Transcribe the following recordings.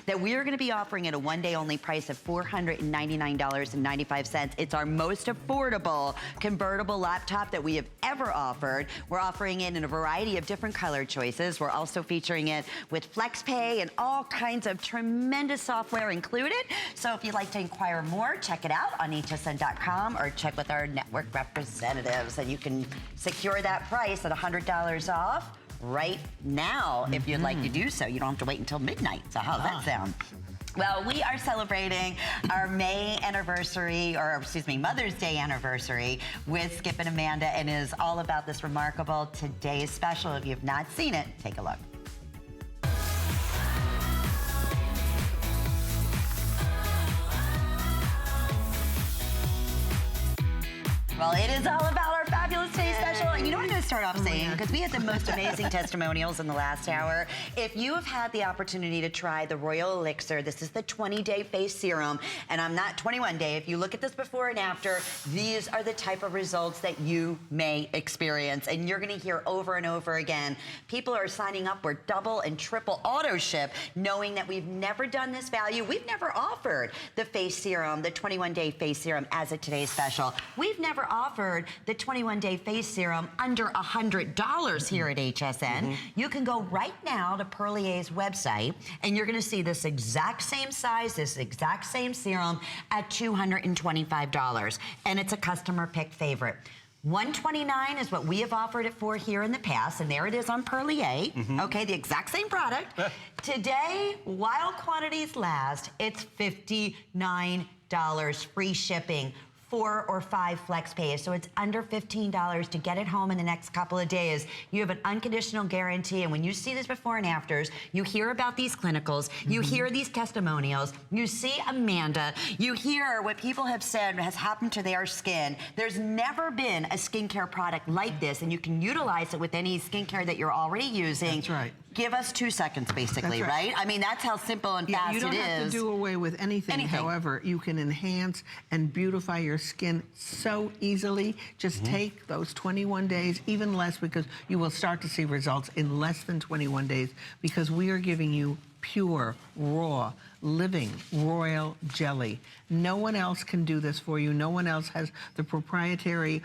that we are going to be offering at a one-day only price of $499.95. It's our most affordable convertible laptop that we have ever offered. We're offering it in a variety of different color choices. We're also featuring it with FlexPay and all kinds of tremendous software included. So if you'd like to inquire more, check it out on hsn.com or check with our network representatives, and you can secure that price at $100 off right now if you'd like to do so. You don't have to wait until midnight. So how's that sound? Well, we are celebrating our May anniversary, or excuse me, Mother's Day anniversary with Skip and Amanda, and it is all about this remarkable Today's Special. If you've not seen it, take a look. Well, it is all about our fabulous Today Special. And you know what I'm going to start off saying? Because we had the most amazing testimonials in the last hour. If you have had the opportunity to try the Royal Elixir, this is the 20-day face serum, and I'm not 21-day. If you look at this before and after, these are the type of results that you may experience. And you're going to hear over and over again, people are signing up for double and triple auto ship, knowing that we've never done this value. We've never offered the face serum, the 21-day face serum as a Today Special. We've never offered the 21-day face serum under $100 here at HSN. You can go right now to Perlier's website, and you're going to see this exact same size, this exact same serum at $225, and it's a customer pick favorite. $129 is what we have offered it for here in the past, and there it is on Perlier. Okay, the exact same product. Today, while quantities last, it's $59, free shipping. 4 or 5 flex pays, so it's under $15 to get it home in the next couple of days. You have an unconditional guarantee, and when you see this before and afters, you hear about these clinicals, you hear these testimonials, you see Amanda, you hear what people have said has happened to their skin. There's never been a skincare product like this, and you can utilize it with any skincare that you're already using. That's right. Give us 2 seconds, basically, right? I mean, that's how simple and fast it is. You don't have to do away with anything. However, you can enhance and beautify your skin so easily. Just take those 21 days, even less, because you will start to see results in less than 21 days, because we are giving you pure, raw, living royal jelly. No one else can do this for you. No one else has the proprietary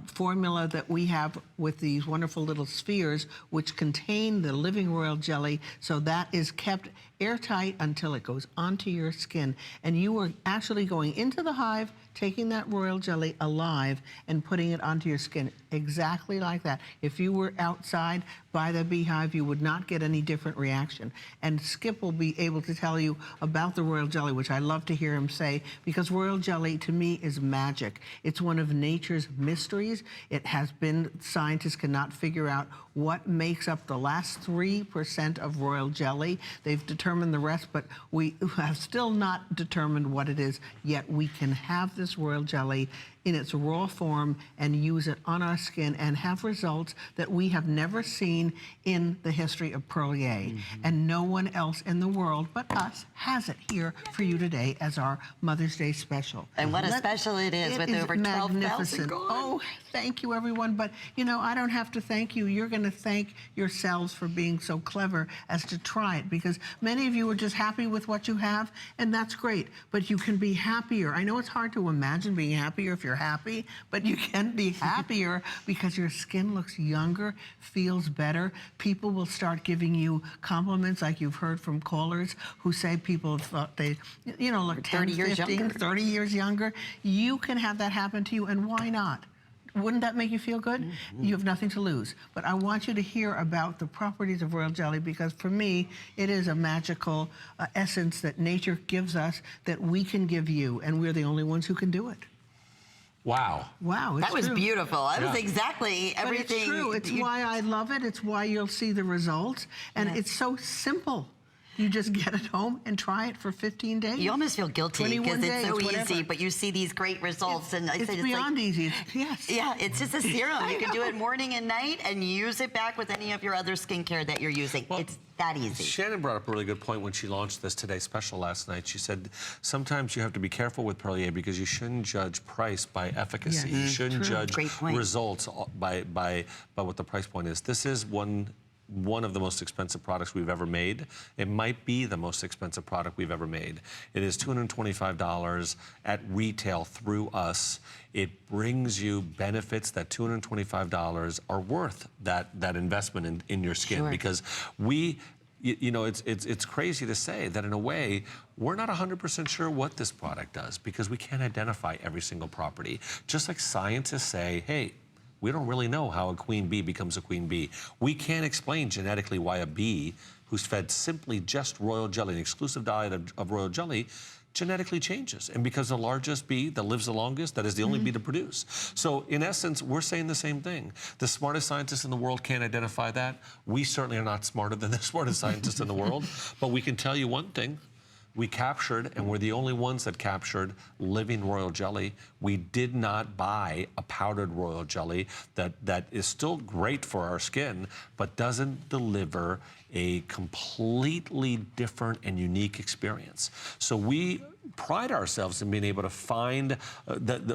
formula that we have with these wonderful little spheres which contain the living royal jelly, so that is kept airtight until it goes onto your skin. And you are actually going into the hive, taking that royal jelly alive and putting it onto your skin exactly like that. If you were outside by the beehive, you would not get any different reaction. And Skip will be able to tell you about the royal jelly, which I love to hear him say, because royal jelly to me is magic. It's one of nature's mysteries. It has been, scientists cannot figure out what makes up the last 3% of royal jelly. They've determined the rest, but we have still not determined what it is yet. We can have this royal jelly in its raw form and use it on our skin and have results that we have never seen in the history of Perlier. And no one else in the world but us has it here for you today as our Mother's Day special. And what a special it is with over 12,000 gone. Oh, thank you, everyone. But, you know, I don't have to thank you. You're going to thank yourselves for being so clever as to try it, because many of you are just happy with what you have, and that's great. But you can be happier. I know it's hard to imagine being happier if you're happy, but you can be happier because your skin looks younger, feels better. People will start giving you compliments, like you've heard from callers who say people thought they, you know, look 10, 15, 30 years younger. You can have that happen to you, and why not? Wouldn't that make you feel good? You have nothing to lose. But I want you to hear about the properties of royal jelly, because for me, it is a magical essence that nature gives us that we can give you, and we're the only ones who can do it. Wow. Wow, that was beautiful. That was exactly everything. But it's true. It's why I love it. It's why you'll see the results. And it's so simple. You just get it home and try it for 15 days. You almost feel guilty because it's so easy, but you see these great results. And I it's said, beyond easy. Yes. Yeah, it's just a serum. You can do it morning and night and use it back with any of your other skincare that you're using. Well, it's that easy. Shannon brought up a really good point when she launched this Today Special last night. She said sometimes you have to be careful with Perlier because you shouldn't judge price by efficacy. You shouldn't judge results by what the price point is. This is one one of the most expensive products we've ever made. It might be the most expensive product we've ever made. It is $225 at retail through us. It brings you benefits that $225 are worth that investment in your skin. Sure. Because we, you know, it's crazy to say that in a way, we're not 100% sure what this product does because we can't identify every single property. Just like scientists say, hey, we don't really know how a queen bee becomes a queen bee. We can't explain genetically why a bee who's fed simply just royal jelly, an exclusive diet of royal jelly, genetically changes. And because the largest bee that lives the longest, that is the only bee to produce. So in essence, we're saying the same thing. The smartest scientists in the world can't identify that. We certainly are not smarter than the smartest scientists in the world, but we can tell you one thing. We captured, and we're the only ones that captured, living royal jelly. We did not buy a powdered royal jelly that is still great for our skin, but doesn't deliver a completely different and unique experience. So we pride ourselves in being able to find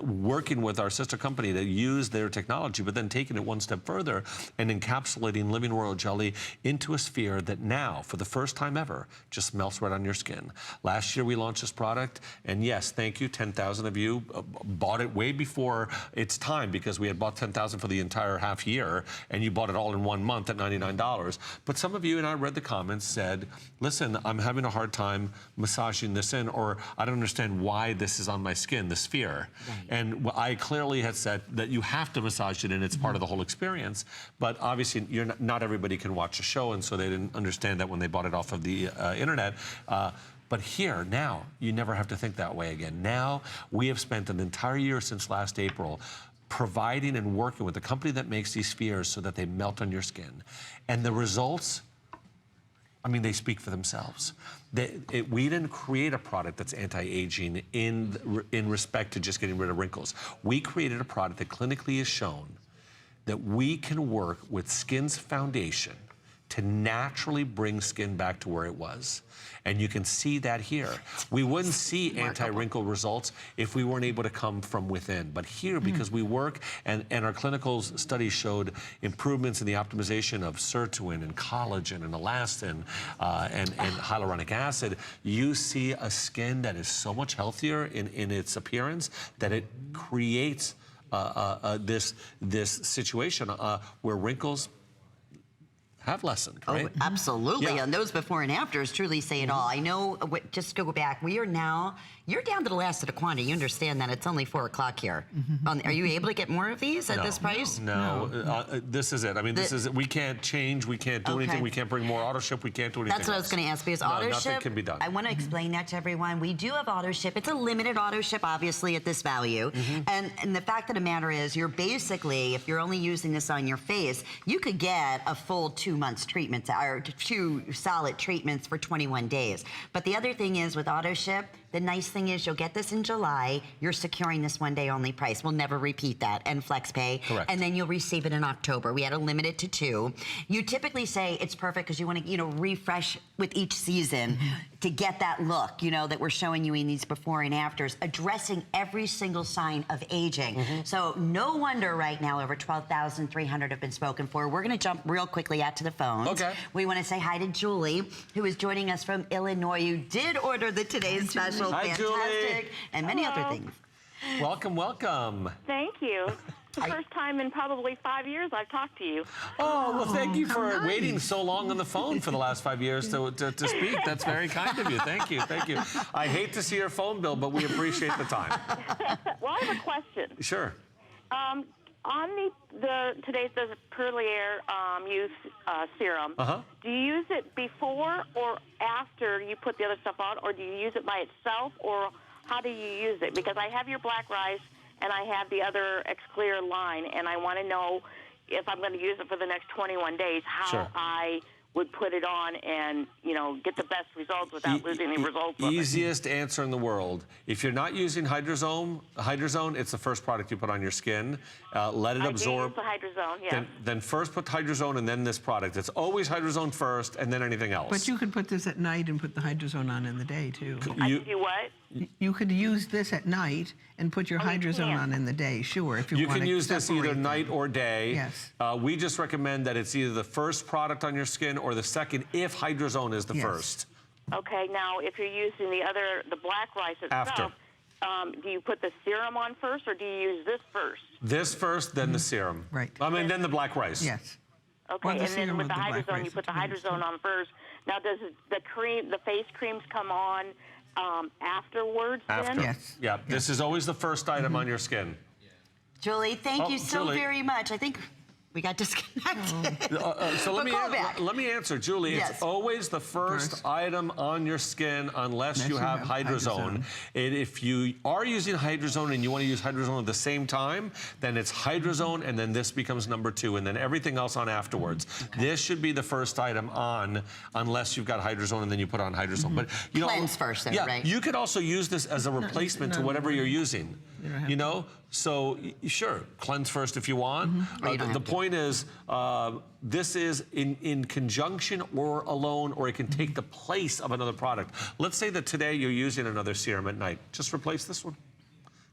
working with our sister company to use their technology, but then taking it one step further and encapsulating living royal jelly into a sphere that now, for the first time ever, just melts right on your skin. Last year we launched this product, and yes, thank you, 10,000 of you bought it way before its time because we had bought 10,000 for the entire half year, and you bought it all in 1 month at $99. But some of you, and I read the comments, said, listen, I'm having a hard time massaging this in, or I don't understand why this is on my skin, the sphere. Right. And I clearly had said that you have to massage it in, it's part of the whole experience. But obviously, not everybody can watch a show, and so they didn't understand that when they bought it off of the internet. But here, now, you never have to think that way again. Now, we have spent an entire year since last April providing and working with the company that makes these spheres so that they melt on your skin. And the results, I mean, they speak for themselves. We didn't create a product that's anti-aging in respect to just getting rid of wrinkles. We created a product that clinically has shown that we can work with skin's foundation to naturally bring skin back to where it was. And you can see that here. We wouldn't see anti-wrinkle results if we weren't able to come from within. But here, because we work, and our clinical studies showed improvements in the optimization of sirtuin and collagen and elastin and hyaluronic acid, you see a skin that is so much healthier in its appearance that it creates this situation where wrinkles have lessened, right? Oh, absolutely. Yeah. And those before and afters truly say it all. I know, just to go back, we are now, you're down to the last of the quantity. You understand that it's only 4 o'clock here. Are you able to get more of these at this price? No. This is it. I mean, this is it. We can't change. We can't do anything. We can't bring more auto ship. We can't do anything. That's what I was going to ask, because auto nothing ship, can be done. I want to explain that to everyone. We do have auto ship. It's a limited auto ship, obviously, at this value. And the fact of the matter is, you're basically, if you're only using this on your face, you could get a full 2 months treatment, or 2 solid treatments for 21 days. But the other thing is, with auto ship, the nice thing is you'll get this in July. You're securing this 1 day only price. We'll never repeat that. And FlexPay. Correct. And then you'll receive it in October. We had to limit it to 2. You typically say it's perfect because you want to, refresh with each season to get that look, that we're showing you in these before and afters, addressing every single sign of aging. So no wonder right now over 12,300 have been spoken for. We're going to jump real quickly out to the phones. Okay. We want to say hi to Julie, who is joining us from Illinois. You did order the Today's Special. Hi, Fantastic, Julie. and many other things. Welcome, welcome. Thank you. It's the first time in probably 5 years I've talked to you. Oh, well, thank you for waiting so long on the phone for the last 5 years to speak. That's very kind of you. Thank you, thank you. I hate to see your phone bill, but we appreciate the time. Well, I have a question. Sure. On today's Perlier Youth Serum, do you use it before or after you put the other stuff on, or do you use it by itself, or how do you use it? Because I have your Black Rice and I have the other X-Clear line, and I want to know if I'm going to use it for the next 21 days, how I would put it on and, you know, get the best results without losing any results. Easiest answer in the world. If you're not using Hydrazone, it's the first product you put on your skin. Let it absorb. I do use the Hydrazone, yeah. Then first put Hydrazone and then this product. It's always Hydrazone first and then anything else. But you could put this at night and put the Hydrazone on in the day, too. I can do what? You could use this at night and put your Hydrazone on in the day, sure, if you want to can use this either separate night them. or day. Yes. We just recommend that it's either the first product on your skin or the second if Hydrazone is the Yes. first. Okay, now if you're using the black rice itself, do you put the serum on first or do you use this first? This first, then the serum. Right. I mean, then the black rice. Yes. Okay, Or the and serum then with with the the black Hydrazone, rice, you put the which makes Hydrazone on first. Now, does the face creams come on afterwards After. then? Yes. Yeah, this is always the first item on your skin. Julie, thank you so Julie. very much. I think we got disconnected. So But call back. let me answer, Julie. Yes. It's always the first item on your skin unless you have Hydrazone. And if you are using Hydrazone and you want to use Hydrazone at the same time, then it's Hydrazone and then this becomes number 2 and then everything else on afterwards. This should be the first item on unless you've got Hydrazone and then you put on Hydrazone. But you know, Cleanse first, though, yeah, right? you could also use this as a replacement to whatever you're using. You know, so sure, cleanse first if you want. Or you don't The have to. point is, this is in conjunction or alone, or it can take the place of another product. Let's say that today you're using another serum at night. Just replace this one.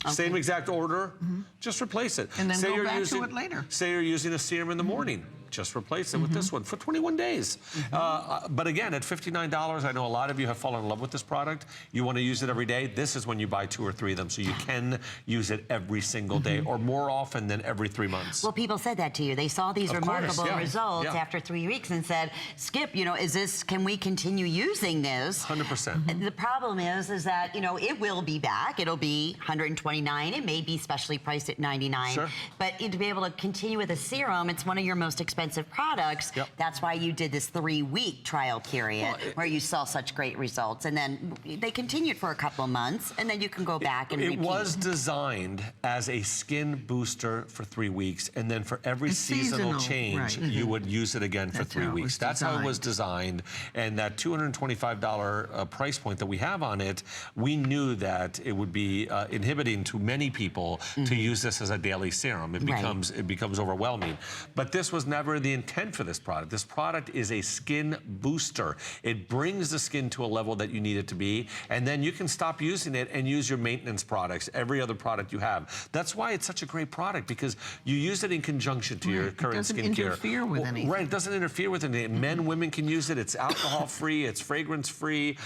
Okay. Same exact order, just replace it. And then say go you're back to using, it later. Say you're using a serum in the morning. Just replace it with this one for 21 days. But again, at $59, I know a lot of you have fallen in love with this product. You want to use it every day. This is when you buy 2 or 3 of them, so you can use it every single day or more often than every 3 months. Well, people said that to you. They saw these Of course, remarkable yeah, results yeah. after 3 weeks and said, Skip, you know, can we continue using this? 100%. The problem is that, you know, it will be back. It'll be $129. It may be specially priced at $99. Sure. But to be able to continue with a serum, it's one of your most expensive products. Yep. That's why you did this 3-week trial period where you saw such great results. And then they continued for a couple of months, and then you can go back and It repeat. was designed as a skin booster for 3 weeks, and then for every seasonal change, right. you would use it again for That's 3 how it weeks. was That's how it was designed. And that $225 price point that we have on it, we knew that it would be inhibiting to many people to use this as a daily serum. It becomes overwhelming. But this was never the intent for this product. This product is a skin booster. It brings the skin to a level that you need it to be, and then you can stop using it and use your maintenance products, every other product you have. That's why it's such a great product, because you use it in conjunction to your current skincare. It doesn't interfere with anything. Right, it doesn't interfere with anything. Men, women can use it. It's alcohol-free. It's fragrance-free.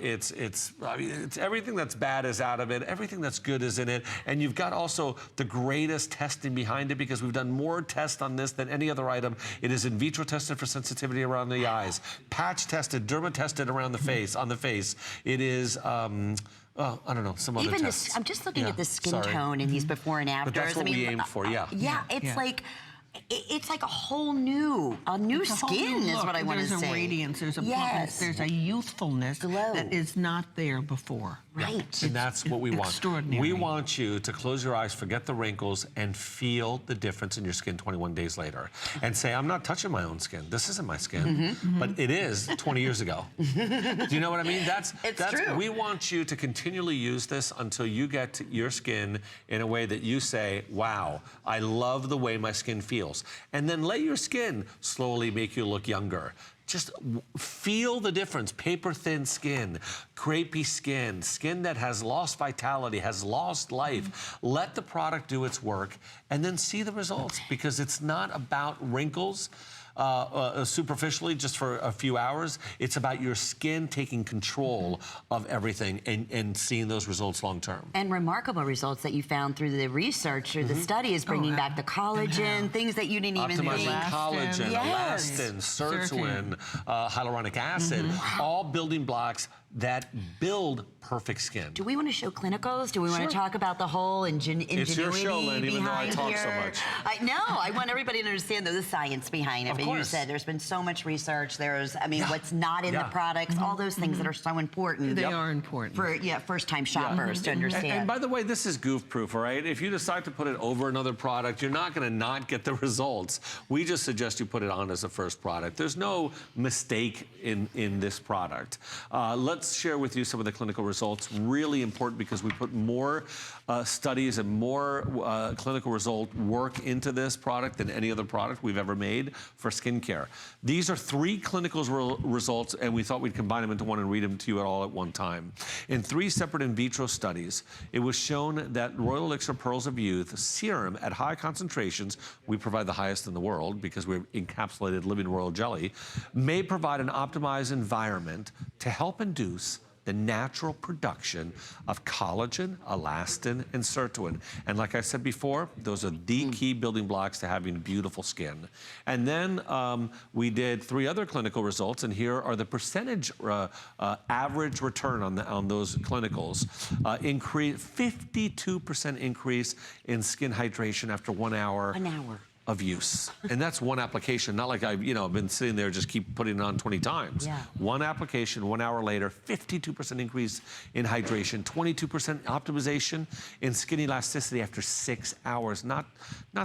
It's everything that's bad is out of it. Everything that's good is in it. And you've got also the greatest testing behind it, because we've done more tests on this than any other item. It is in vitro tested for sensitivity around the eyes, patch tested, derma tested around the face, on the face. It is, I don't know, some other Even tests. this, I'm just looking at the skin tone in these before and afters. But that's what we aimed for, yeah. Yeah, it's like a whole new, It's a whole skin new is look. what I want to say. There's a radiance, there's a plumpness, there's a youthfulness Glow. that is not there before. Right. And that's what we want. Extraordinary. We want you to close your eyes, forget the wrinkles, and feel the difference in your skin 21 days later. And say, I'm not touching my own skin. This isn't my skin. But it is 20 years ago. Do you know what I mean? That's true. We want you to continually use this until you get to your skin in a way that you say, wow, I love the way my skin feels. And then let your skin slowly make you look younger. Just feel the difference. Paper-thin skin, crepey skin, skin that has lost vitality, has lost life. Let the product do its work and then see the results, because it's not about wrinkles superficially just for a few hours. It's about your skin taking control of everything and seeing those results long term. And remarkable results that you found through the research or the studies, bringing back the collagen, things that you didn't even think. Optimizing collagen, Yes. elastin, sirtuin, hyaluronic acid, all building blocks that build perfect skin. Do we want to show clinicals? Do we want to talk about the whole ingenuity It's your show, Lynn, even though I behind talk here? so much. I know. I want everybody to understand the science behind it. Of But course. you said there's been so much research. There's, I mean, what's not in the products, all those things that are so important. They are important. For first-time shoppers to understand. And by the way, this is goof-proof, all right? If you decide to put it over another product, you're not going to not get the results. We just suggest you put it on as a first product. There's no mistake in this product. Let's share with you some of the clinical results. Really important because we put more studies and more clinical result work into this product than any other product we've ever made for skincare. These are 3 clinical results, and we thought we'd combine them into one and read them to you all at one time. In 3 separate in vitro studies, it was shown that Royal Elixir Pearls of Youth serum at high concentrations, we provide the highest in the world because we're encapsulated living royal jelly, may provide an optimized environment to help induce the natural production of collagen, elastin, and sirtuin. And like I said before, those are the key building blocks to having beautiful skin. And then we did 3 other clinical results, and here are the percentage average return on those clinicals. 52% increase in skin hydration after 1 hour. An hour. Of use. And that's one application, not like I've been sitting there just keep putting it on 20 times. Yeah. One application, 1 hour later, 52% increase in hydration, 22% optimization in skin elasticity after 6 hours, not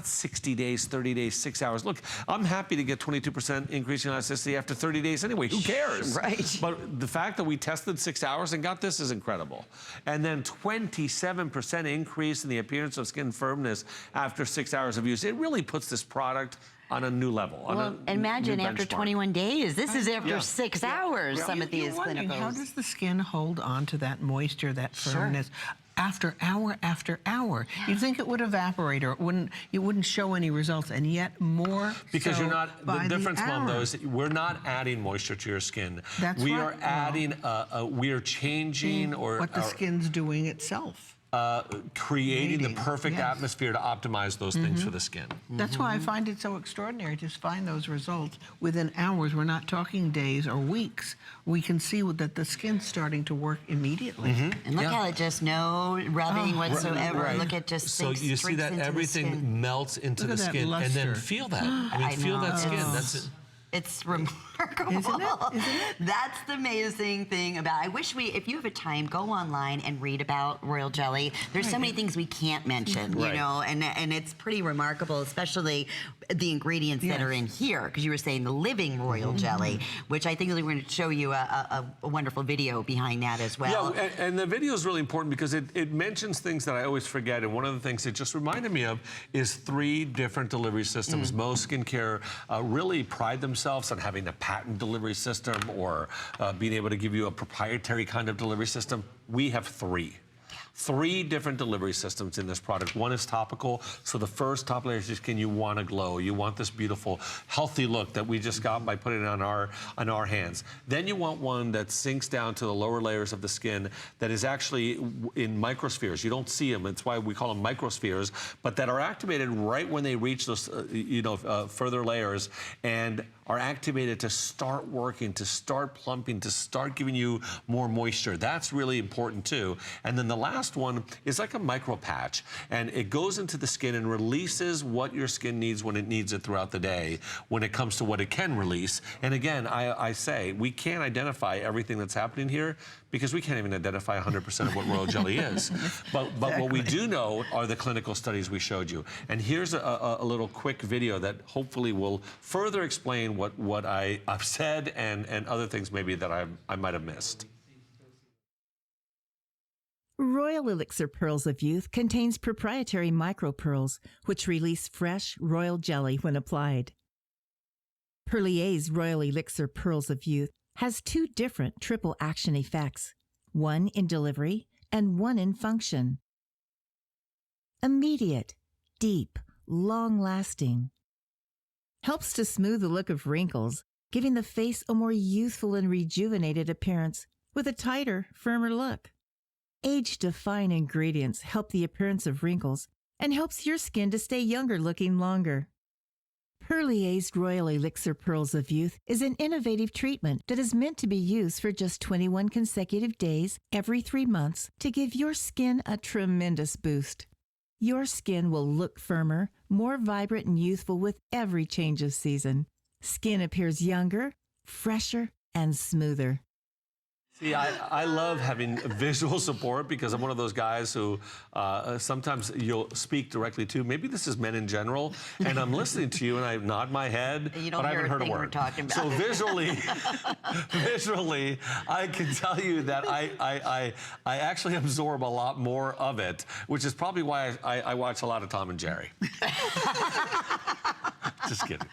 60 days, 30 days, 6 hours. Look, I'm happy to get 22% increase in elasticity after 30 days anyway. Who cares? Right. But the fact that we tested 6 hours and got this is incredible. And then 27% increase in the appearance of skin firmness after 6 hours of use. It really puts this product on a new level. Well, imagine after 21 days. This is after 6 hours, some of these You're wondering, clinicals. how does the skin hold on to that moisture, that firmness? After hour after hour, you'd think it would evaporate, or it wouldn't show any results, and yet more. Because so you're not. by The difference, Mom, hour. though, is we're not adding moisture to your skin. That's we right. are adding. We are changing what the skin's doing itself. Creating the perfect Yes. atmosphere to optimize those things for the skin. That's why I find it so extraordinary to find those results within hours. We're not talking days or weeks. We can see that the skin's starting to work immediately. And look how it just no rubbing whatsoever. Right. Look at just So you see that everything melts into Look the at that skin, and then luster. feel that. I mean, I feel that know. skin. It's- That's it. It's remarkable. Isn't it? That's the amazing thing about. I wish if you have a time, go online and read about Royal Jelly. There's so many things we can't mention, Right. you know, and it's pretty remarkable, especially the ingredients that are in here. Because you were saying the living Royal Jelly, which I think we're going to show you a wonderful video behind that as well. Yeah, and the video is really important because it mentions things that I always forget. And one of the things it just reminded me of is 3 different delivery systems. Most skincare really pride themselves on having a patent delivery system or being able to give you a proprietary kind of delivery system. We have 3. 3 different delivery systems in this product. One is topical, so the first top layer of your skin, you want to glow. You want this beautiful, healthy look that we just got by putting it on our hands. Then you want one that sinks down to the lower layers of the skin that is actually in microspheres. You don't see them. It's why we call them microspheres, but that are activated right when they reach those, further layers and are activated to start working, to start plumping, to start giving you more moisture. That's really important too. And then the last one is like a micro patch, and it goes into the skin and releases what your skin needs when it needs it throughout the day when it comes to what it can release. And again, I say we can't identify everything that's happening here because we can't even identify 100% of what Royal Jelly is. But what we do know are the clinical studies we showed you. And here's a little quick video that hopefully will further explain what I've said and other things maybe that I might have missed. Royal Elixir Pearls of Youth contains proprietary micropearls, which release fresh royal jelly when applied. Perlier's Royal Elixir Pearls of Youth has 2 different triple action effects, one in delivery and one in function. Immediate, deep, long-lasting. Helps to smooth the look of wrinkles, giving the face a more youthful and rejuvenated appearance with a tighter, firmer look. Age-defying ingredients help the appearance of wrinkles and helps your skin to stay younger looking longer. Perlier's Royal Elixir Pearls of Youth is an innovative treatment that is meant to be used for just 21 consecutive days every 3 months to give your skin a tremendous boost. Your skin will look firmer, more vibrant and youthful with every change of season. Skin appears younger, fresher, and smoother. See, I love having visual support because I'm one of those guys who sometimes you'll speak directly to. Maybe this is men in general, and I'm listening to you and I nod my head, but I haven't heard a word. We're talking about. So visually, I can tell you that I actually absorb a lot more of it, which is probably why I watch a lot of Tom and Jerry. Just kidding.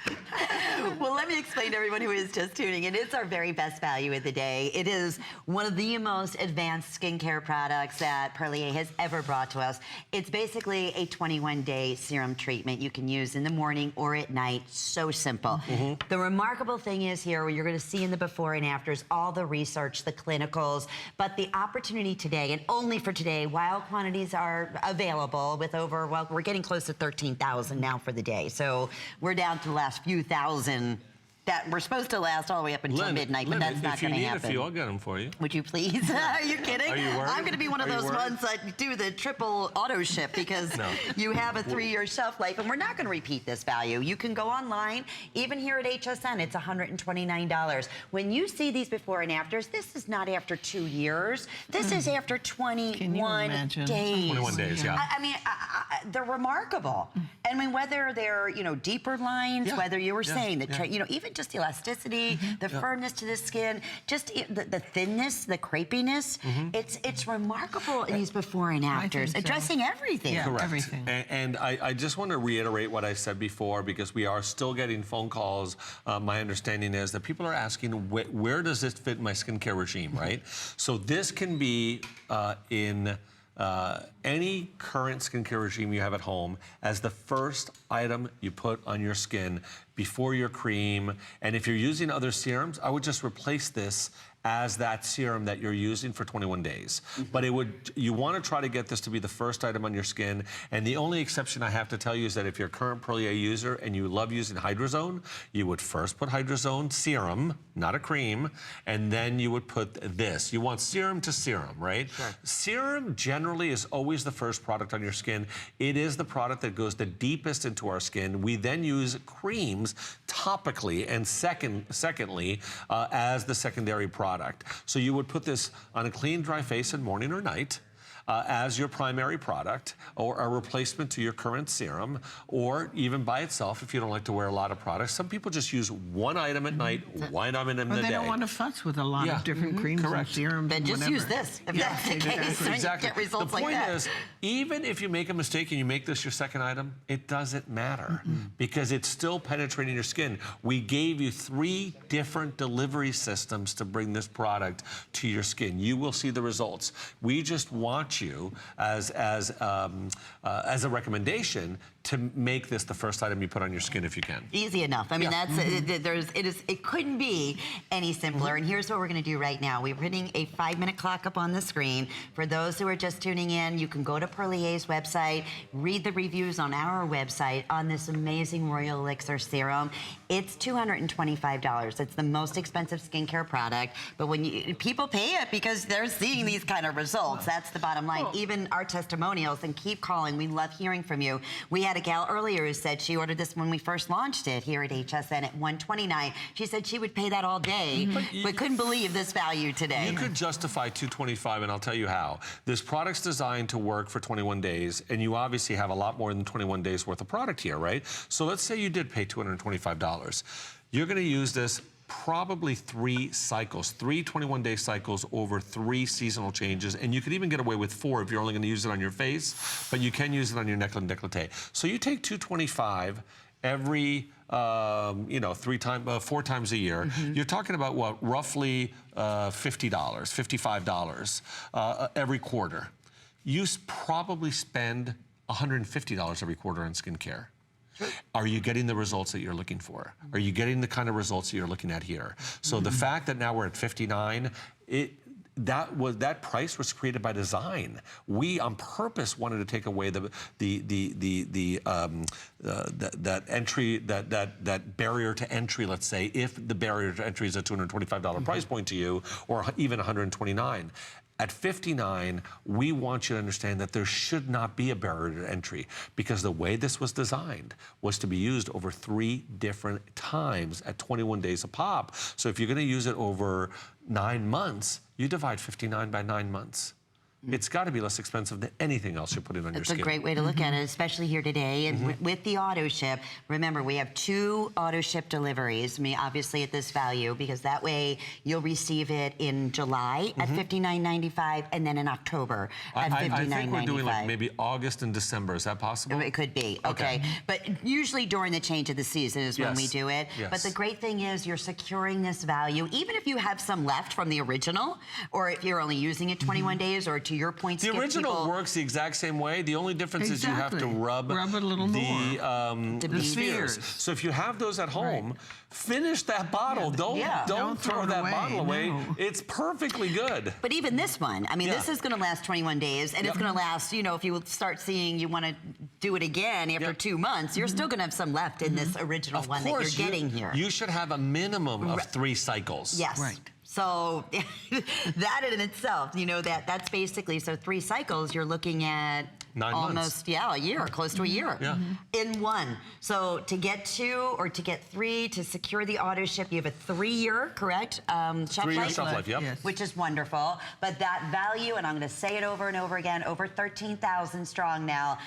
Well, let me explain to everyone who is just tuning in. It's our very best value of the day. It is one of the most advanced skincare products that Perlier has ever brought to us. It's basically a 21-day serum treatment you can use in the morning or at night. So simple. The remarkable thing is here, you're going to see in the before and afters all the research, the clinicals, but the opportunity today, and only for today, while quantities are available with over, well, we're getting close to 13,000 now for the day. So we're down to the last few thousand that we're supposed to last all the way up until midnight, but that's not going to happen. If you need a few, I'll get them for you. Would you please? Are you kidding? Are you worried? I'm going to be one of those ones that do the triple auto ship because you have a 3-year shelf life, and we're not going to repeat this value. You can go online, even here at HSN, it's $129. When you see these before and afters, this is not after 2 years. This is after 21 days. 21 days, yeah. I mean, they're remarkable. I mean, whether they're, deeper lines, whether you were saying that, even just the elasticity, the firmness to the skin, just the thinness, the crepiness. It's remarkable in these before and afters, addressing everything. Yeah, Correct. everything. And I just want to reiterate what I said before because we are still getting phone calls. My understanding is that people are asking, where does this fit my skincare regime, right? So this can be in any current skincare regime you have at home as the first item you put on your skin before your cream. And if you're using other serums, I would just replace this as that serum that you're using for 21 days. But you want to try to get this to be the first item on your skin. And the only exception I have to tell you is that if you're a current Perlier user and you love using Hydrazone, you would first put Hydrazone serum, not a cream, and then you would put this. You want serum to serum, right? Sure. Serum generally is always the first product on your skin. It is the product that goes the deepest into our skin. We then use creams topically and secondly as the secondary product. So you would put this on a clean, dry face in morning or night as your primary product or a replacement to your current serum, or even by itself if you don't like to wear a lot of products. Some people just use one item at night, one item in the day. They don't want to fuss with a lot of different creams and serums. Then just use this, if that's the case. Exactly. Get results like that. The point is, even if you make a mistake and you make this your second item, it doesn't matter because it's still penetrating your skin. We gave you 3 different delivery systems to bring this product to your skin. You will see the results. We just want you as a recommendation to make this the first item you put on your skin if you can. Easy enough. I mean, that's it couldn't be any simpler. And here's what we're going to do right now. We're putting a 5-minute clock up on the screen. For those who are just tuning in, you can go to Perlier's website, read the reviews on our website on this amazing Royal Elixir serum. It's $225. It's the most expensive skincare product, but when people pay it because they're seeing these kind of results. That's the bottom line. Even our testimonials, and keep calling. We love hearing from you. We had a gal earlier who said she ordered this when we first launched it here at HSN at $129. She said she would pay that all day, but couldn't believe this value today. You could justify $225, and I'll tell you how. This product's designed to work for 21 days, and you obviously have a lot more than 21 days worth of product here, right? So let's say you did pay $225. You're going to use this probably 3 cycles, 3 21-day cycles over 3 seasonal changes, and you could even get away with 4 if you're only going to use it on your face, but you can use it on your neck and décolleté. So you take $225 every 4 times a year. You're talking about what, roughly $50, $55 every quarter. You probably spend $150 every quarter on skincare. Are you getting the results that you're looking for? Are you getting the kind of results that you're looking at here? So the fact that now we're at 59, that price was created by design. We on purpose wanted to take away that barrier to entry. Let's say if the barrier to entry is a $225 price point to you, or even $129. At $59, we want you to understand that there should not be a barrier to entry, because the way this was designed was to be used over 3 different times at 21 days a pop. So if you're going to use it over 9 months, you divide 59 by 9 months. It's got to be less expensive than anything else you're putting on your skin. It's a great way to look at it, especially here today. And with the auto ship, remember, we have 2 auto ship deliveries. I mean, obviously at this value, because that way you'll receive it in July at $59.95 and then in October at $59.95. I think we're doing like maybe August and December. Is that possible? It could be, okay. But usually during the change of the season is when we do it. Yes. But the great thing is you're securing this value, even if you have some left from the original, or if you're only using it 21 days, or to your point, the original works the exact same way. The only difference is you have to rub it a little more. The spheres. So if you have those at home, finish that bottle. Don't throw that bottle away. No. It's perfectly good. But even this one, I mean, this is going to last 21 days, and it's going to last, you know, if you start seeing you want to do it again after 2 months, you're still going to have some left in this original one that you're getting here. You should have a minimum of 3 cycles. Yes. Right. So that in itself, you know, that's basically, so 3 cycles, you're looking at 9 almost, months. a year, close to a year in one. So to get 2 or to get 3, to secure the auto ship, you have a 3-year, correct? Shelf 3-year life? shelf life, yep. Yes. Which is wonderful. But that value, and I'm going to say it over and over again, over 13,000 strong now.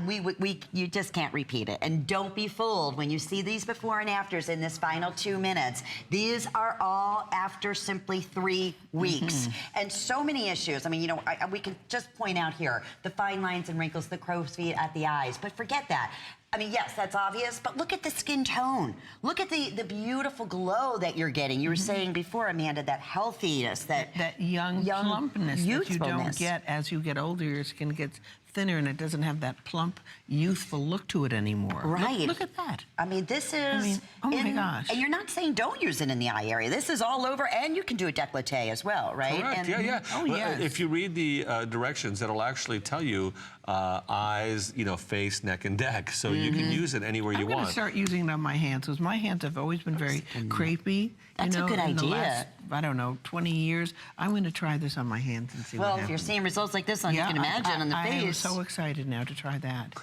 You just can't repeat it. And don't be fooled when you see these before and afters in this final 2 minutes. These are all after simply 3 weeks. And so many issues. I mean, you know, we can just point out here the fine lines and wrinkles, the crow's feet at the eyes, but forget that. I mean, yes, that's obvious, but look at the skin tone. Look at the beautiful glow that you're getting. You were saying before, Amanda, that healthiness, that young plumpness that you don't youthfulness. get as you get older. Your skin gets thinner and it doesn't have that plump, youthful look to it anymore. Right. Look at that. I mean, this is... oh my gosh. And you're not saying don't use it in the eye area. This is all over, and you can do a décolleté as well, right? Correct, and, Oh, yes. If you read the directions, it'll actually tell you eyes, you know, face, neck, and neck. So you can use it anywhere you I'm going want. to start using it on my hands, because my hands have always been very crepey. That's a good in the idea. last, I don't know, 20 years. I'm going to try this on my hands and see what well, happens. if you're seeing results like this on, you can imagine on the face. I am so excited now to try that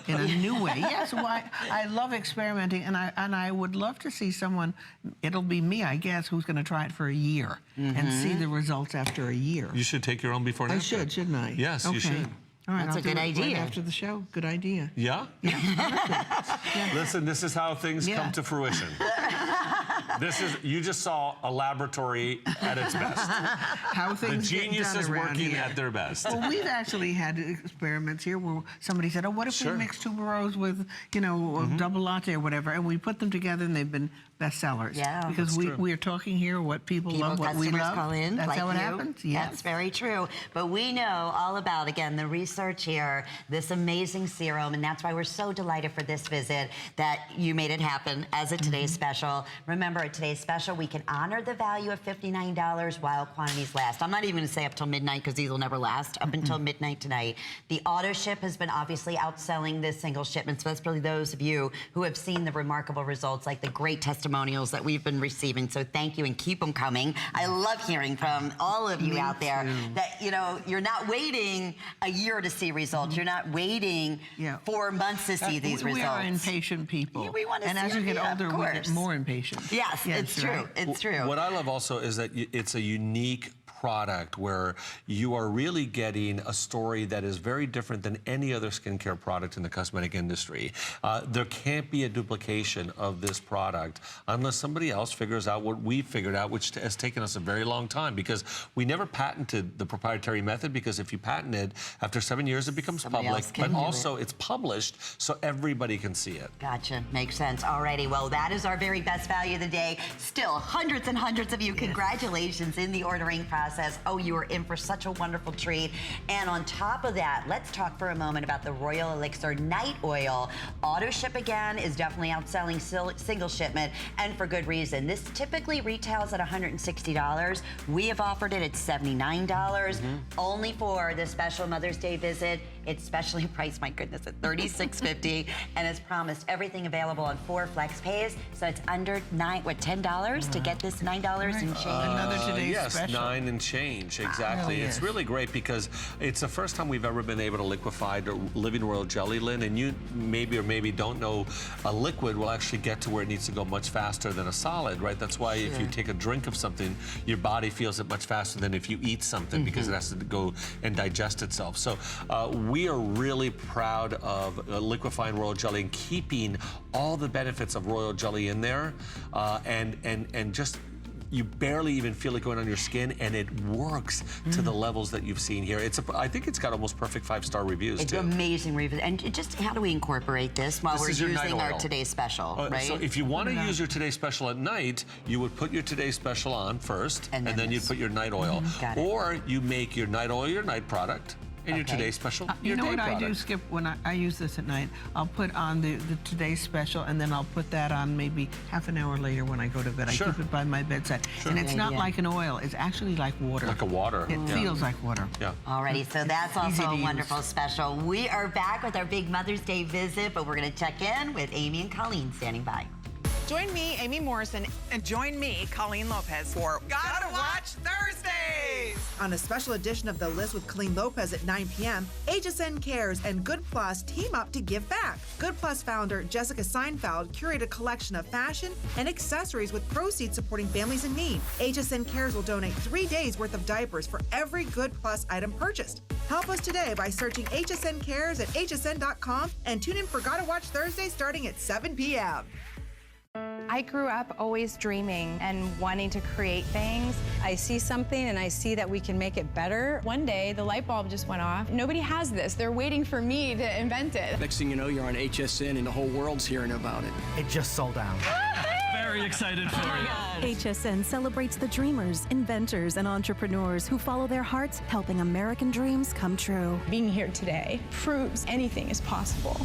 in a new way. Yes, well, I love experimenting, and I would love to see someone, it'll be me, I guess, who's going to try it for a year and see the results after a year. You should take your own before and I after. should, shouldn't I? Yes, you should. All right, That's I'll a do good it idea. Right after the show. Good idea. Yeah? Listen, this is how things come to fruition. You just saw a laboratory at its best. How things The genius get done is around working here. at their best. Well, we've actually had experiments here where somebody said, "Oh, what if we mix tuberose with, you know, a double latte or whatever?" And we put them together, and they've been bestsellers. Yeah, because we are talking here what people love, what we customers love. call in, That's like how it you. happens. Yes, That's very true. But we know all about, again, the research here, this amazing serum, and that's why we're so delighted for this visit that you made it happen as a today's special. Remember, at today's special, we can honor the value of $59 while quantities last. I'm not even going to say up till midnight, because these will never last, up until midnight tonight. The auto ship has been obviously outselling this single shipment, especially those of you who have seen the remarkable results, like the great testimonials that we've been receiving. So thank you, and keep them coming. I love hearing from all of you out there that, you know, you're not waiting a year to see results. You're not waiting 4 months to see these results. We are impatient people. We want to and see as you get older, we course. get more impatient. Yes, it's true. Right. It's true. What I love also is that it's a unique product where you are really getting a story that is very different than any other skincare product in the cosmetic industry. There can't be a duplication of this product unless somebody else figures out what we figured out, which has taken us a very long time, because we never patented the proprietary method, because if you patent it, after 7 years it becomes public, but also it's published so everybody can see it. Gotcha. Makes sense. Alrighty. Well, that is our very best value of the day. Still, hundreds and hundreds of you. Congratulations in the ordering process. process, oh, you are in for such a wonderful treat. And on top of that, let's talk for a moment about the Royal Elixir Night Oil. Auto ship again is definitely outselling single shipment, and for good reason. This typically retails at $160. We have offered it at $79, only for the special Mother's Day visit. It's specially priced, my goodness, at $36.50, and as promised, everything available on 4 flex pays. So it's under $10 to get this $9 and change. Another today's yes, special. 9 and change, exactly. Really It's is. really great because it's the first time we've ever been able to liquefy the Living Royal Jelly, Lynn, and you maybe or maybe don't know a liquid will actually get to where it needs to go much faster than a solid, right? That's why if you take a drink of something, your body feels it much faster than if you eat something because it has to go and digest itself. So we are really proud of liquefying royal jelly and keeping all the benefits of royal jelly in there, and just you barely even feel it going on your skin, and it works to the levels that you've seen here. I think it's got almost perfect 5-star reviews It's too. amazing reviews. And just how do we incorporate this while This we're is your night using our oil. today's special, right? So if you want to use your Today Special at night, you would put your Today Special on first, And then you'd this. put your night oil. Got it. Or you make your night oil your night product, and your Okay. Today Special You your know day what product. I do, Skip? When I use this at night, I'll put on the today's special, and then I'll put that on maybe half an hour later when I go to bed. Sure. I keep it by my bedside. And it's Good not idea. like an oil. It's actually like water. Like a water. It Yeah. feels like water. Yeah. Alrighty, so that's easy also to a use. wonderful special. We are back with our big Mother's Day visit, but we're going to check in with Amy and Colleen standing by. Join me, Amy Morrison, And join me, Colleen Lopez, for Gotta Watch Thursdays! on a special edition of The List with Colleen Lopez at 9 p.m. HSN Cares and Good Plus team up to give back. Good Plus founder Jessica Seinfeld curated a collection of fashion and accessories with proceeds supporting families in need. HSN Cares will donate 3 days worth of diapers for every Good Plus item purchased. Help us today by searching HSN Cares at hsn.com and tune in for Gotta Watch Thursday starting at 7 p.m. I grew up always dreaming and wanting to create things. I see something and I see that we can make it better. One day, the light bulb just went off. Nobody has this. They're waiting for me to invent it. Next thing you know, you're on HSN and the whole world's hearing about it. It just sold out. Very excited for you. HSN celebrates the dreamers, inventors, and entrepreneurs who follow their hearts, helping American dreams come true. Being here today proves anything is possible.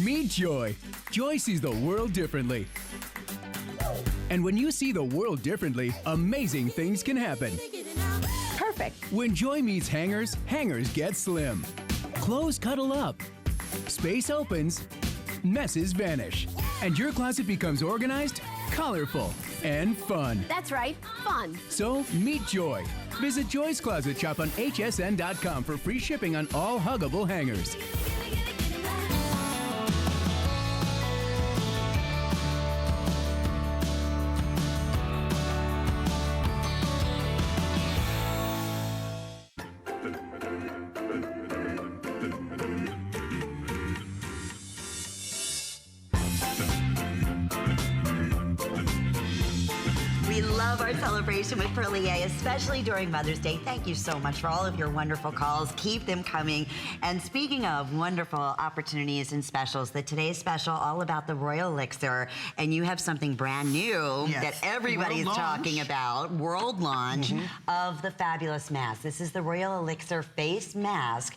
Meet Joy. Joy sees the world differently. And when you see the world differently, amazing things can happen. Perfect. When Joy meets hangers, hangers get slim. Clothes cuddle up. Space opens. Messes vanish. And your closet becomes organized, colorful, and fun. That's right, fun. So meet Joy. Visit Joy's Closet Shop on hsn.com for free shipping on all huggable hangers. We love our celebration with Perlier, especially during Mother's Day. Thank you so much for all of your wonderful calls. Keep them coming. And speaking of wonderful opportunities and specials, the today's special all about the Royal Elixir, and you have something brand new Yes. that everybody's World talking launch. about, world launch of the fabulous mask. This is the Royal Elixir face mask.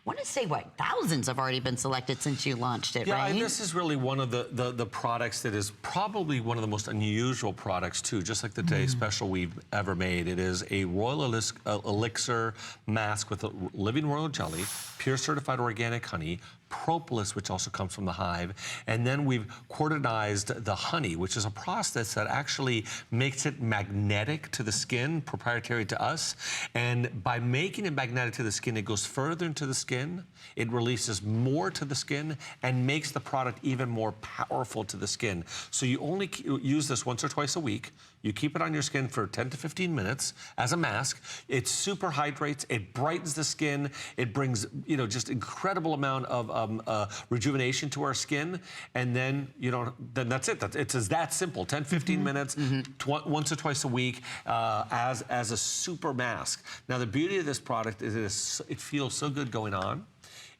I want to say, what, thousands have already been selected since you launched it, Yeah, right? and this is really one of the products that is probably one of the most unusual products too, just like the Today Special we've ever made. It is a Royal Elixir mask with a living royal jelly, pure certified organic honey, propolis, which also comes from the hive, and then we've cordonized the honey, which is a process that actually makes it magnetic to the skin, proprietary to us. And by making it magnetic to the skin, it goes further into the skin, it releases more to the skin, and makes the product even more powerful to the skin. So you only use this once or twice a week. You keep it on your skin for 10 to 15 minutes as a mask. It super hydrates, it brightens the skin, it brings, you know, just incredible amount of rejuvenation to our skin, and then, you know, then that's it. It's that simple, 10, 15 minutes, once or twice a week as a super mask. Now, the beauty of this product is it feels so good going on.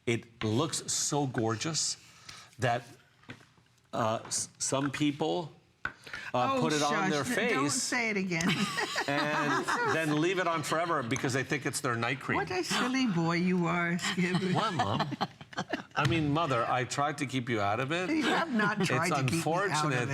It looks so gorgeous that some people put it on their face. Don't say it again. And then leave it on forever because they think it's their night cream. What a silly boy you are, Skip. What, Mom? I mean, Mother, I tried to keep you out of it. You have not tried to keep me out of it. It's unfortunate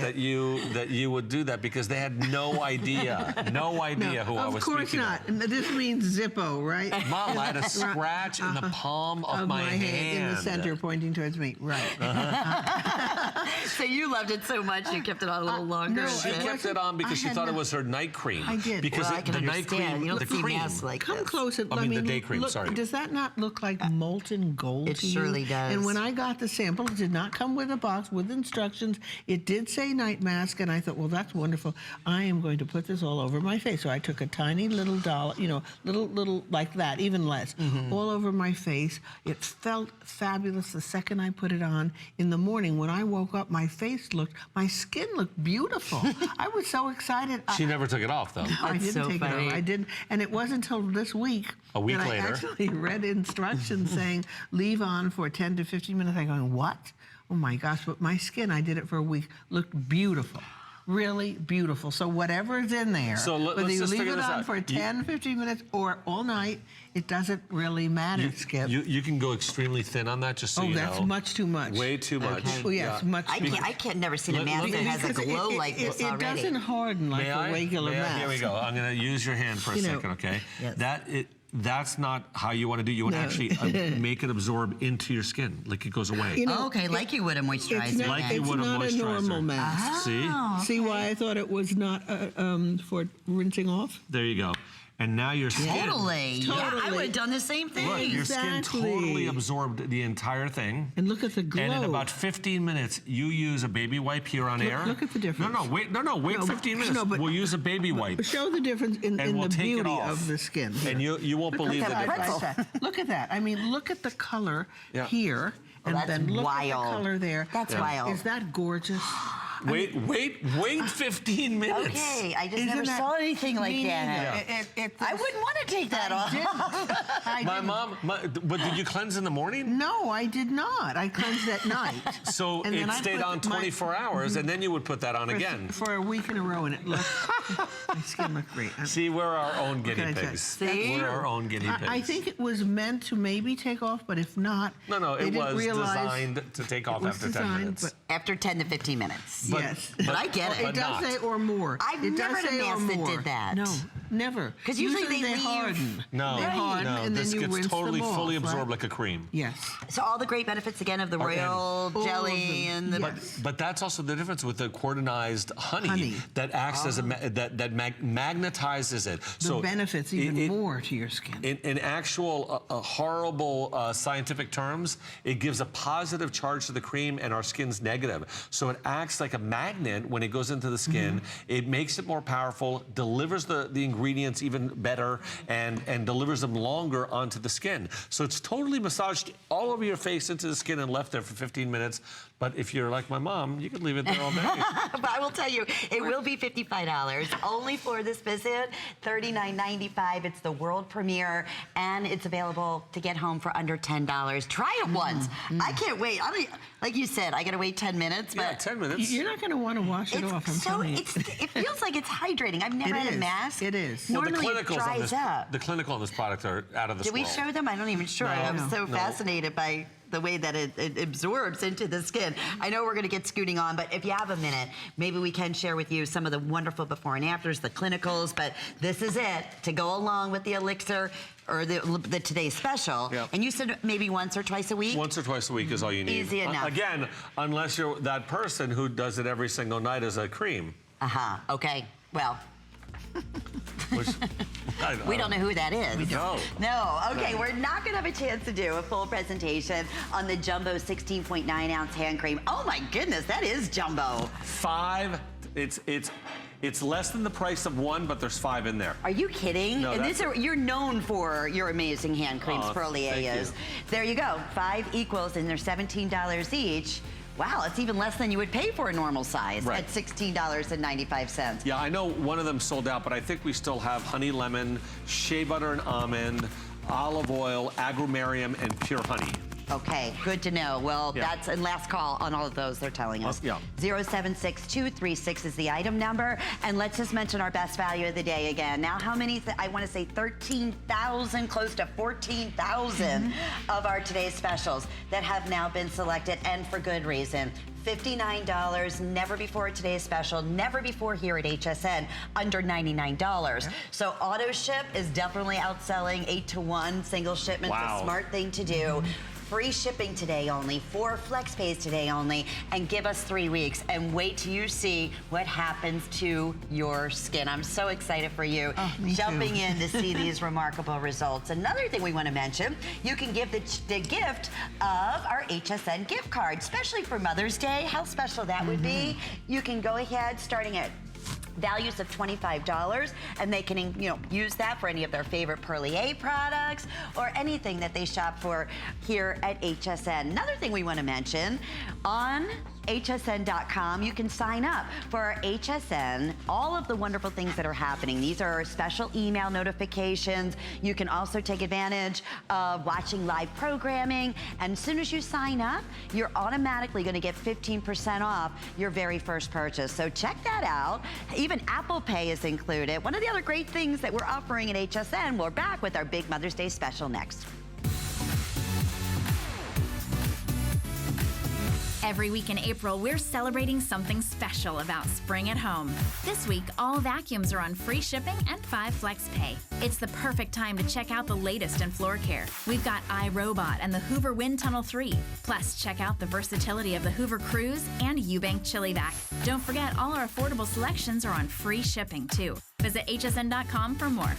that you would do that because they had no idea, who I was speaking Of course not. And this means Zippo, right? Mom, I had a scratch in the palm of my hand. In the center, pointing towards me. Right. So you loved it so much, you kept it on a little longer. No, she kept it on because she thought it was her night cream. I did. Because I can the night understand. cream, You don't the see cream. masks like Come this. close. I mean, the day cream, look, sorry. Does that not look like molten gold It to you? surely does. And when I got the sample, it did not come with a box with instructions. It did say night mask, and I thought, well, that's wonderful. I am going to put this all over my face. So I took a tiny little dollar, you know, little like that, even less, all over my face. It felt fabulous the second I put it on. In the morning, when I woke up, my skin looked beautiful. I was so excited. She never took it off, though. No, I didn't take it off. I didn't, and it wasn't until this week A week that later. I actually read instructions saying leave on for 10 to 15 minutes. I'm going, what? Oh my gosh! But my skin, I did it for a week, looked beautiful. Really beautiful. So whatever's in there, whether you leave it on for 10, 15 minutes or all night, it doesn't really matter, Skip. You can go extremely thin on that, just so you know. Oh, that's much too much. Way too much. Oh, yes, much too much. I can't never seen a mask that has a glow like this already. It doesn't harden like a regular mask. Here we go. I'm going to use your hand for a second, okay? Yes. That's not how you want to do it. You want to actually make it absorb into your skin, like it goes away. You know, okay, like you would a moisturizer. Like you would a moisturizer. It's not a normal mask. See? See why I thought it was not for rinsing off? There you go. And now your skin... Totally. Yeah, I would have done the same thing. Look, your skin totally absorbed the entire thing. And look at the glow. And in about 15 minutes, you use a baby wipe here on air. Look at the difference. Wait 15 minutes. We'll use a baby wipe. Show the difference in the beauty of the skin. Here. And you won't believe the difference. Look at that. I mean, look at the color here. And then look at the color there. That's wild. Is that gorgeous? Wait 15 minutes. Okay, I just never saw anything like that. I wouldn't want to take that off. My mom, but did you cleanse in the morning? No, I did not. I cleansed at night. So it stayed on 24 hours, and then you would put that on again. For a week in a row, and it looked, my skin looked great. See, we're our own guinea pigs. We're our own guinea pigs. I think it was meant to maybe take off, but if not, No, it was designed to take off after 10 minutes. After 10 to 15 minutes. Yes. But I get it. It does say or more. I've never had a mask that did that. No, never. Because usually they harden. No, they harden, and this then you gets rinse totally them off, fully absorbed like a cream. Yes. So all the great benefits again of the royal jelly and the. But that's also the difference with the cordonized honey. That acts as that magnetizes it. The benefits even more to your skin. In actual horrible scientific terms, it gives a positive charge to the cream, and our skin's negative. So it acts like a magnet when it goes into the skin. It makes it more powerful, delivers the ingredients even better, and delivers them longer onto the skin. So it's totally massaged all over your face into the skin and left there for 15 minutes. But if you're like my mom, you could leave it there all day. But I will tell you, it will be $55 only for this visit. $39.95. It's the world premiere, and it's available to get home for under $10. Try it once. I can't wait. Like you said, I gotta wait 10 minutes. But yeah, 10 minutes. You're not gonna want to wash it off. I'm telling you. It feels like it's hydrating. I've never had a mask. It is. Normally it dries up. The clinical on this product are out of this Did we world. show them? I'm not even sure. No. I'm so fascinated by the way that it absorbs into the skin. I know we're going to get scooting on, but if you have a minute, maybe we can share with you some of the wonderful before and afters, the clinicals, but this is it to go along with the elixir or the today's special. Yep. And you said maybe once or twice a week? Once or twice a week is all you need. Easy enough. Again, unless you're that person who does it every single night as a cream. Okay. Well. Which, we don't know who that is. We don't. No. Okay, we're not going to have a chance to do a full presentation on the Jumbo 16.9 ounce hand cream. Oh my goodness, that is jumbo. It's less than the price of one, but there's 5 in there. Are you kidding? No, and you're known for your amazing hand creams, Perlier is. There you go. 5 equals, and they're $17 each. Wow, it's even less than you would pay for a normal size at $16.95. Yeah, I know one of them sold out, but I think we still have honey lemon, shea butter and almond, olive oil, agrumarium, and pure honey. Okay, good to know. Well, that's a last call on all of those, they're telling us. 076236 is the item number. And let's just mention our best value of the day again. Now, how many, I want to say 13,000, close to 14,000 of our today's specials that have now been selected, and for good reason. $59, never before today's special, never before here at HSN, under $99. So auto ship is definitely outselling 8-to-1 single shipment. A smart thing to do. Free shipping today only, 4 flex pays today only, and give us 3 weeks and wait till you see what happens to your skin. I'm so excited for you jumping in to see these remarkable results. Another thing we want to mention, you can give the gift of our HSN gift card, especially for Mother's Day. How special that would be. You can go ahead starting at values of $25, and they can use that for any of their favorite Perlier products or anything that they shop for here at HSN. Another thing we want to mention, on hsn.com, you can sign up for our HSN, all of the wonderful things that are happening. These are special email notifications. You can also take advantage of watching live programming. And as soon as you sign up, you're automatically going to get 15% off your very first purchase. So check that out. Even Apple Pay is included. One of the other great things that we're offering at HSN, we're back with our big Mother's Day special next. Every week in April, we're celebrating something special about spring at home. This week, all vacuums are on free shipping and 5 flex pay. It's the perfect time to check out the latest in floor care. We've got iRobot and the Hoover Wind Tunnel 3. Plus, check out the versatility of the Hoover Cruise and Eubank Chili Vac. Don't forget, all our affordable selections are on free shipping, too. Visit hsn.com for more.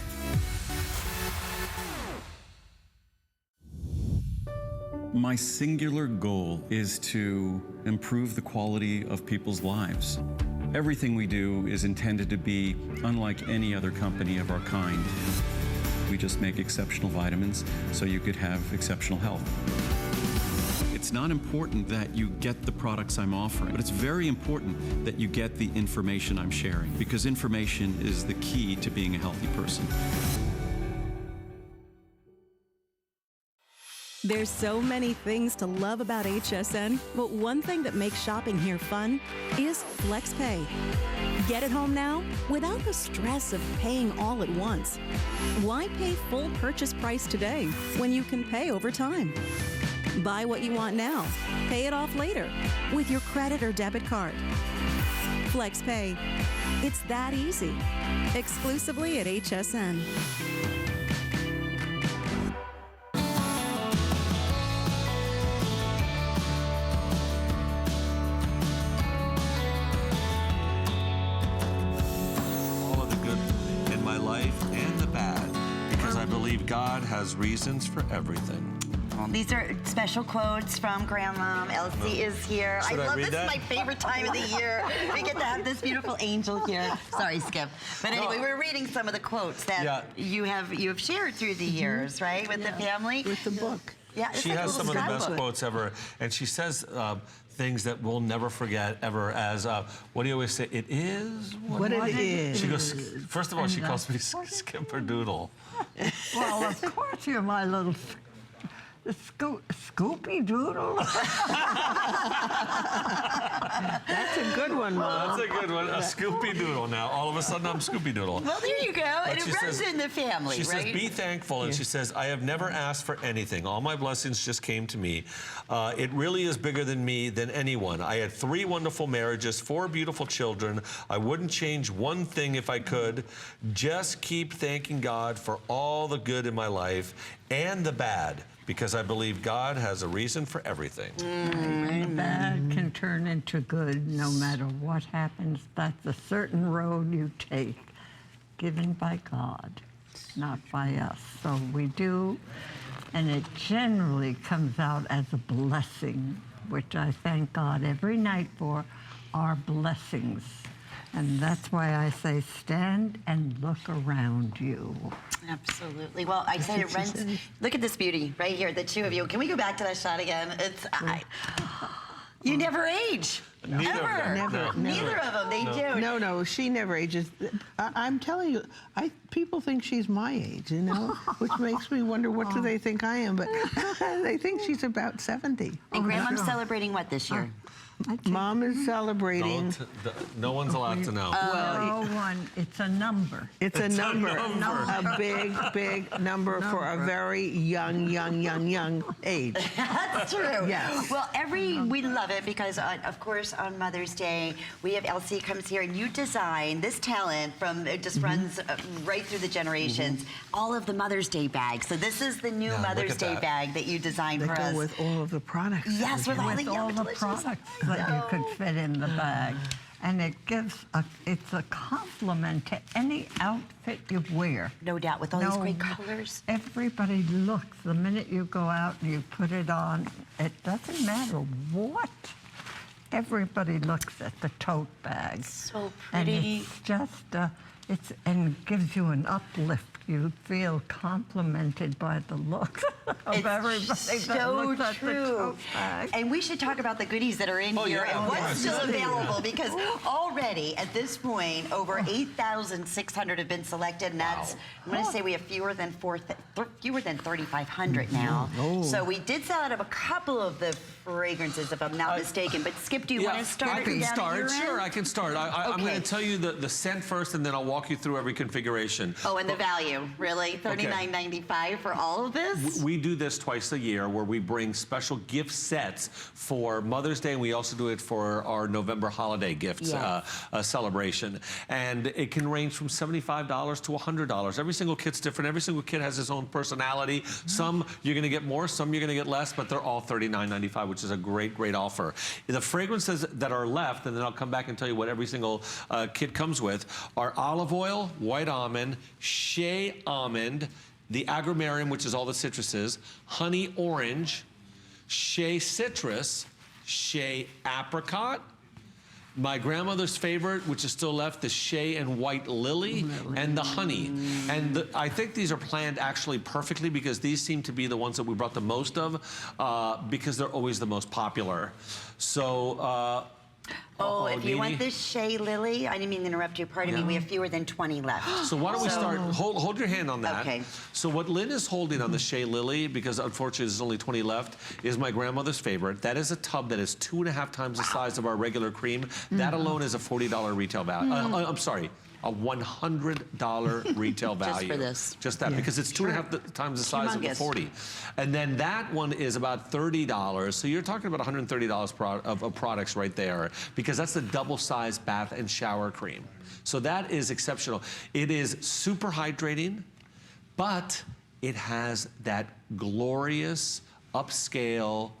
My singular goal is to improve the quality of people's lives. Everything we do is intended to be unlike any other company of our kind. We just make exceptional vitamins so you could have exceptional health. It's not important that you get the products I'm offering, but it's very important that you get the information I'm sharing, because information is the key to being a healthy person. There's so many things to love about HSN, but one thing that makes shopping here fun is FlexPay. Get it home now without the stress of paying all at once. Why pay full purchase price today when you can pay over time? Buy what you want now, pay it off later with your credit or debit card. FlexPay. It's that easy. Exclusively at HSN. God has reasons for everything. These are special quotes from Grandma. Elsie is here. I love this. Is my favorite time of the year. We get to have this beautiful angel here. Sorry, Skip. But anyway, we're reading some of the quotes that you have shared through the years, right, with the family. With the book. Yeah, she has some of the best quotes ever, and she says things that we'll never forget ever. As what do you always say? It is what it is. She goes. First of all, she calls me Skipperdoodle. Well, of course you're my little Scoopy Doodle. That's a good one, Mom. That's a good one. A Scoopy Doodle. Now, all of a sudden, I'm Scoopy Doodle. Well, there you go. But And it she runs says- in the family, She right? says, be thankful. And she says, I have never asked for anything. All my blessings just came to me. It really is bigger than me, than anyone. I had 3 wonderful marriages, 4 beautiful children. I wouldn't change one thing if I could. Just keep thanking God for all the good in my life and the bad, because I believe God has a reason for everything. The bad can turn into good no matter what happens. That's a certain road you take, given by God, not by us. So we do, and it generally comes out as a blessing, which I thank God every night for, our blessings. And that's why I say stand and look around you. Absolutely. Well, I said it runs. Look at this beauty right here, the 2 of you. Can we go back to that shot again? You never age. Neither ever. of them. Never, No. Neither of them. They do. No, she never ages. I'm telling you, people think she's my age, you know, which makes me wonder what do they think I am, but they think she's about 70. And Grandma's celebrating what this year? Mom is celebrating. No one's allowed to know. Well, it's a number. It's a number. A big, big number for a very young age. That's true. Yes. Well, we love it because, of course, on Mother's Day, we have Elsie comes here and you design this talent it just runs right through the generations, all of the Mother's Day bags. So this is the new Mother's Day bag that you designed for us. Go with all of the products. Yes, with all the products that you could fit in the bag. And it's a compliment to any outfit you wear. No doubt, with all these great colors. Everybody looks, the minute you go out and you put it on, it doesn't matter what. Everybody looks at the tote bag. So And pretty. it's just, and gives you an uplift. You feel complimented by the look of everybody that so looks at the true. tote bag. And we should talk about the goodies that are in here yeah, and of what's course. still available, because already at this point over 8,600 have been selected, and that's I'm going to say we have fewer than 3,500 now. So we did sell out of a couple of the fragrances, if I'm not mistaken. But Skip, do you want to start? I can down start. at your Sure, end? I can start. I'm going to tell you the scent first, and then I'll walk you through every configuration. Oh, and the value, really? $39.95 for all of this? We do this twice a year where we bring special gift sets for Mother's Day, and we also do it for our November holiday gifts celebration. And it can range from $75 to $100. Every single kit's different. Every single kit has its own personality. Some you're going to get more, some you're going to get less, but they're all $39.95, which is a great, great offer. The fragrances that are left, and then I'll come back and tell you what every single kit comes with, are olive oil, white almond, shea almond, the agrumarium, which is all the citruses, honey orange, shea citrus, shea apricot, my grandmother's favorite, which is still left, the shea and white lily, and the honey. And I think these are planned actually perfectly, because these seem to be the ones that we brought the most of, because they're always the most popular. So, if you want this shea lily, I didn't mean to interrupt you, pardon me, we have fewer than 20 left. So why don't we start, hold your hand on that. Okay. So what Lynn is holding on the shea lily, because unfortunately there's only 20 left, is my grandmother's favorite. That is a tub that is 2.5 times the size of our regular cream. That alone is a $40 retail value. I'm sorry, a $100 retail value. Just for this. Just that, because it's 2.5 times the size of the 40. And then that one is about $30. So you're talking about $130 of products right there, because that's the double-sized bath and shower cream. So that is exceptional. It is super hydrating, but it has that glorious, upscale,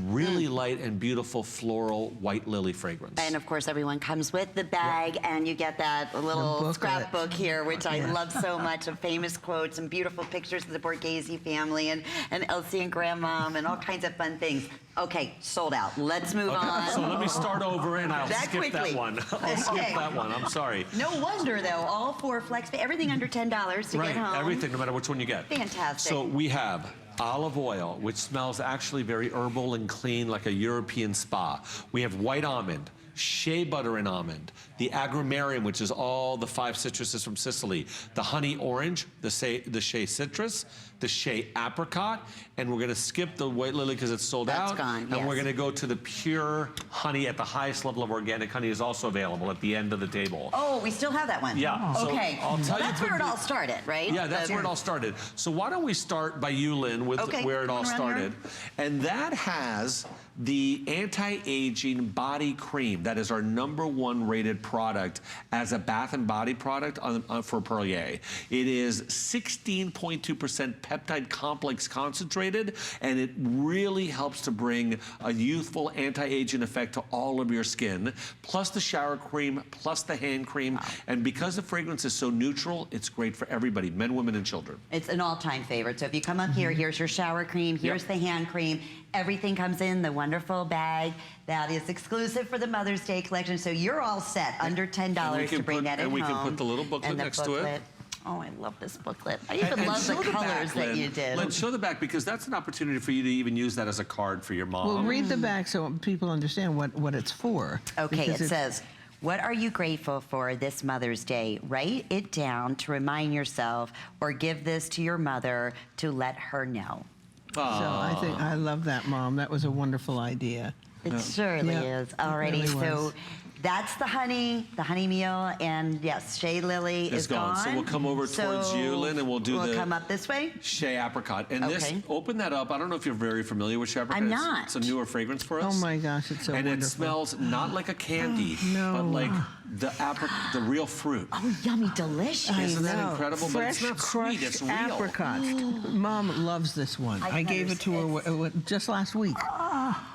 really light and beautiful floral white lily fragrance. And of course, everyone comes with the bag, and you get that little scrapbook here, which I love so much, of famous quotes and beautiful pictures of the Borghese family and Elsie and Grandmom and all kinds of fun things. Okay, sold out. Let's move on. So let me start over, and I'll That skip quickly. that one. I'll skip Okay. that one. I'm sorry. No wonder, though, all 4 flex, everything under $10 to get home. Everything, no matter which one you get. Fantastic. So we have olive oil, which smells actually very herbal and clean, like a European spa. We have white almond, shea butter and almond, the agrumarium, which is all the 5 citruses from Sicily, the honey orange, the shea citrus, the shea apricot, and we're gonna skip the white lily because it's sold out. That's gone, And yes. we're gonna go to the pure honey at the highest level of organic honey is also available at the end of the table. Oh, we still have that one. Yeah. So Okay. I'll tell That's you where it quickly- all started, right? Yeah, that's where it all started. So why don't we start by you, Lynn, with where it all Around started. here. And that has the anti-aging body cream. That is our #1 rated product as a bath and body product for Perlier. It is 16.2% peptide complex concentrated, and it really helps to bring a youthful anti-aging effect to all of your skin, plus the shower cream, plus the hand cream. And because the fragrance is so neutral, it's great for everybody, men, women, and children. It's an all-time favorite. So if you come up here, here's your shower cream, here's the hand cream. Everything comes in the wonderful bag that is exclusive for the Mother's Day collection. So you're all set, under $10 to bring that at home. And we can put the little booklet And the next to it. Oh, I love this booklet. I even And love the show colors back, that Lynn. you did. Lynn, show the back because that's an opportunity for you to even use that as a card for your mom. Well, read the back so people understand what it's for. Okay, Because it says, what are you grateful for this Mother's Day? Write it down to remind yourself or give this to your mother to let her know. So I think I love that, Mom. That was a wonderful idea. It surely is. Alrighty, really so was. that's the honey meal, and yes, Shea Lily is gone. So we'll come over towards you, Lynn, and we'll do We'll come up this way. Shea apricot. And this, Okay. open that up. I don't know if you're very familiar with shea apricot. I'm It's- not. It's a newer fragrance for us. Oh my gosh, it's so and wonderful. it smells not like a candy, but like the real fruit. Oh, yummy, delicious. Isn't that incredible? Fresh, but it's not sweet, it's real. apricots. Mom loves this one. I gave it to her just last week.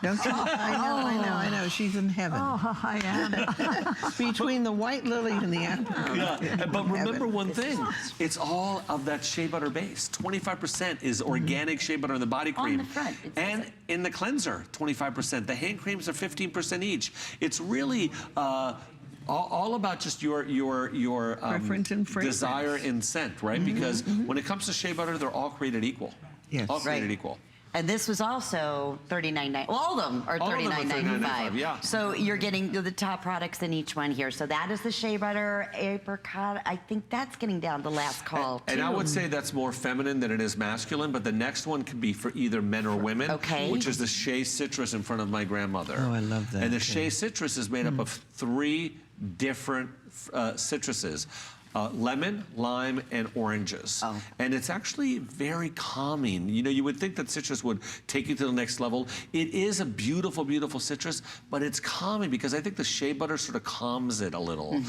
Don't you? I know. She's in heaven. Oh, I am. Between the white lily and the apricot. Yeah, but remember one thing, it's all of that shea butter base. 25% is organic shea butter in the body cream. On the front, it says And in the cleanser, 25%. The hand creams are 15% each. It's really all about just your Preference and fragrance. desire and scent, right? Because when it comes to shea butter, they're all created equal. Yes. All created Right. equal. And this was also $39.95. Well, all of them are All of them are $39.95. $39.95, yeah. So you're getting the top products in each one here. So that is the shea butter, apricot. I think that's getting down the last call, And too. I would say that's more feminine than it is masculine, but the next one could be for either men or women, Okay. which is the shea citrus in front of my grandmother. Oh, I love that, And the too. shea citrus is made up of 3 different citruses. Lemon, lime, and oranges. Oh. And it's actually very calming. You know, you would think that citrus would take you to the next level. It is a beautiful, beautiful citrus, but it's calming because I think the shea butter sort of calms it a little.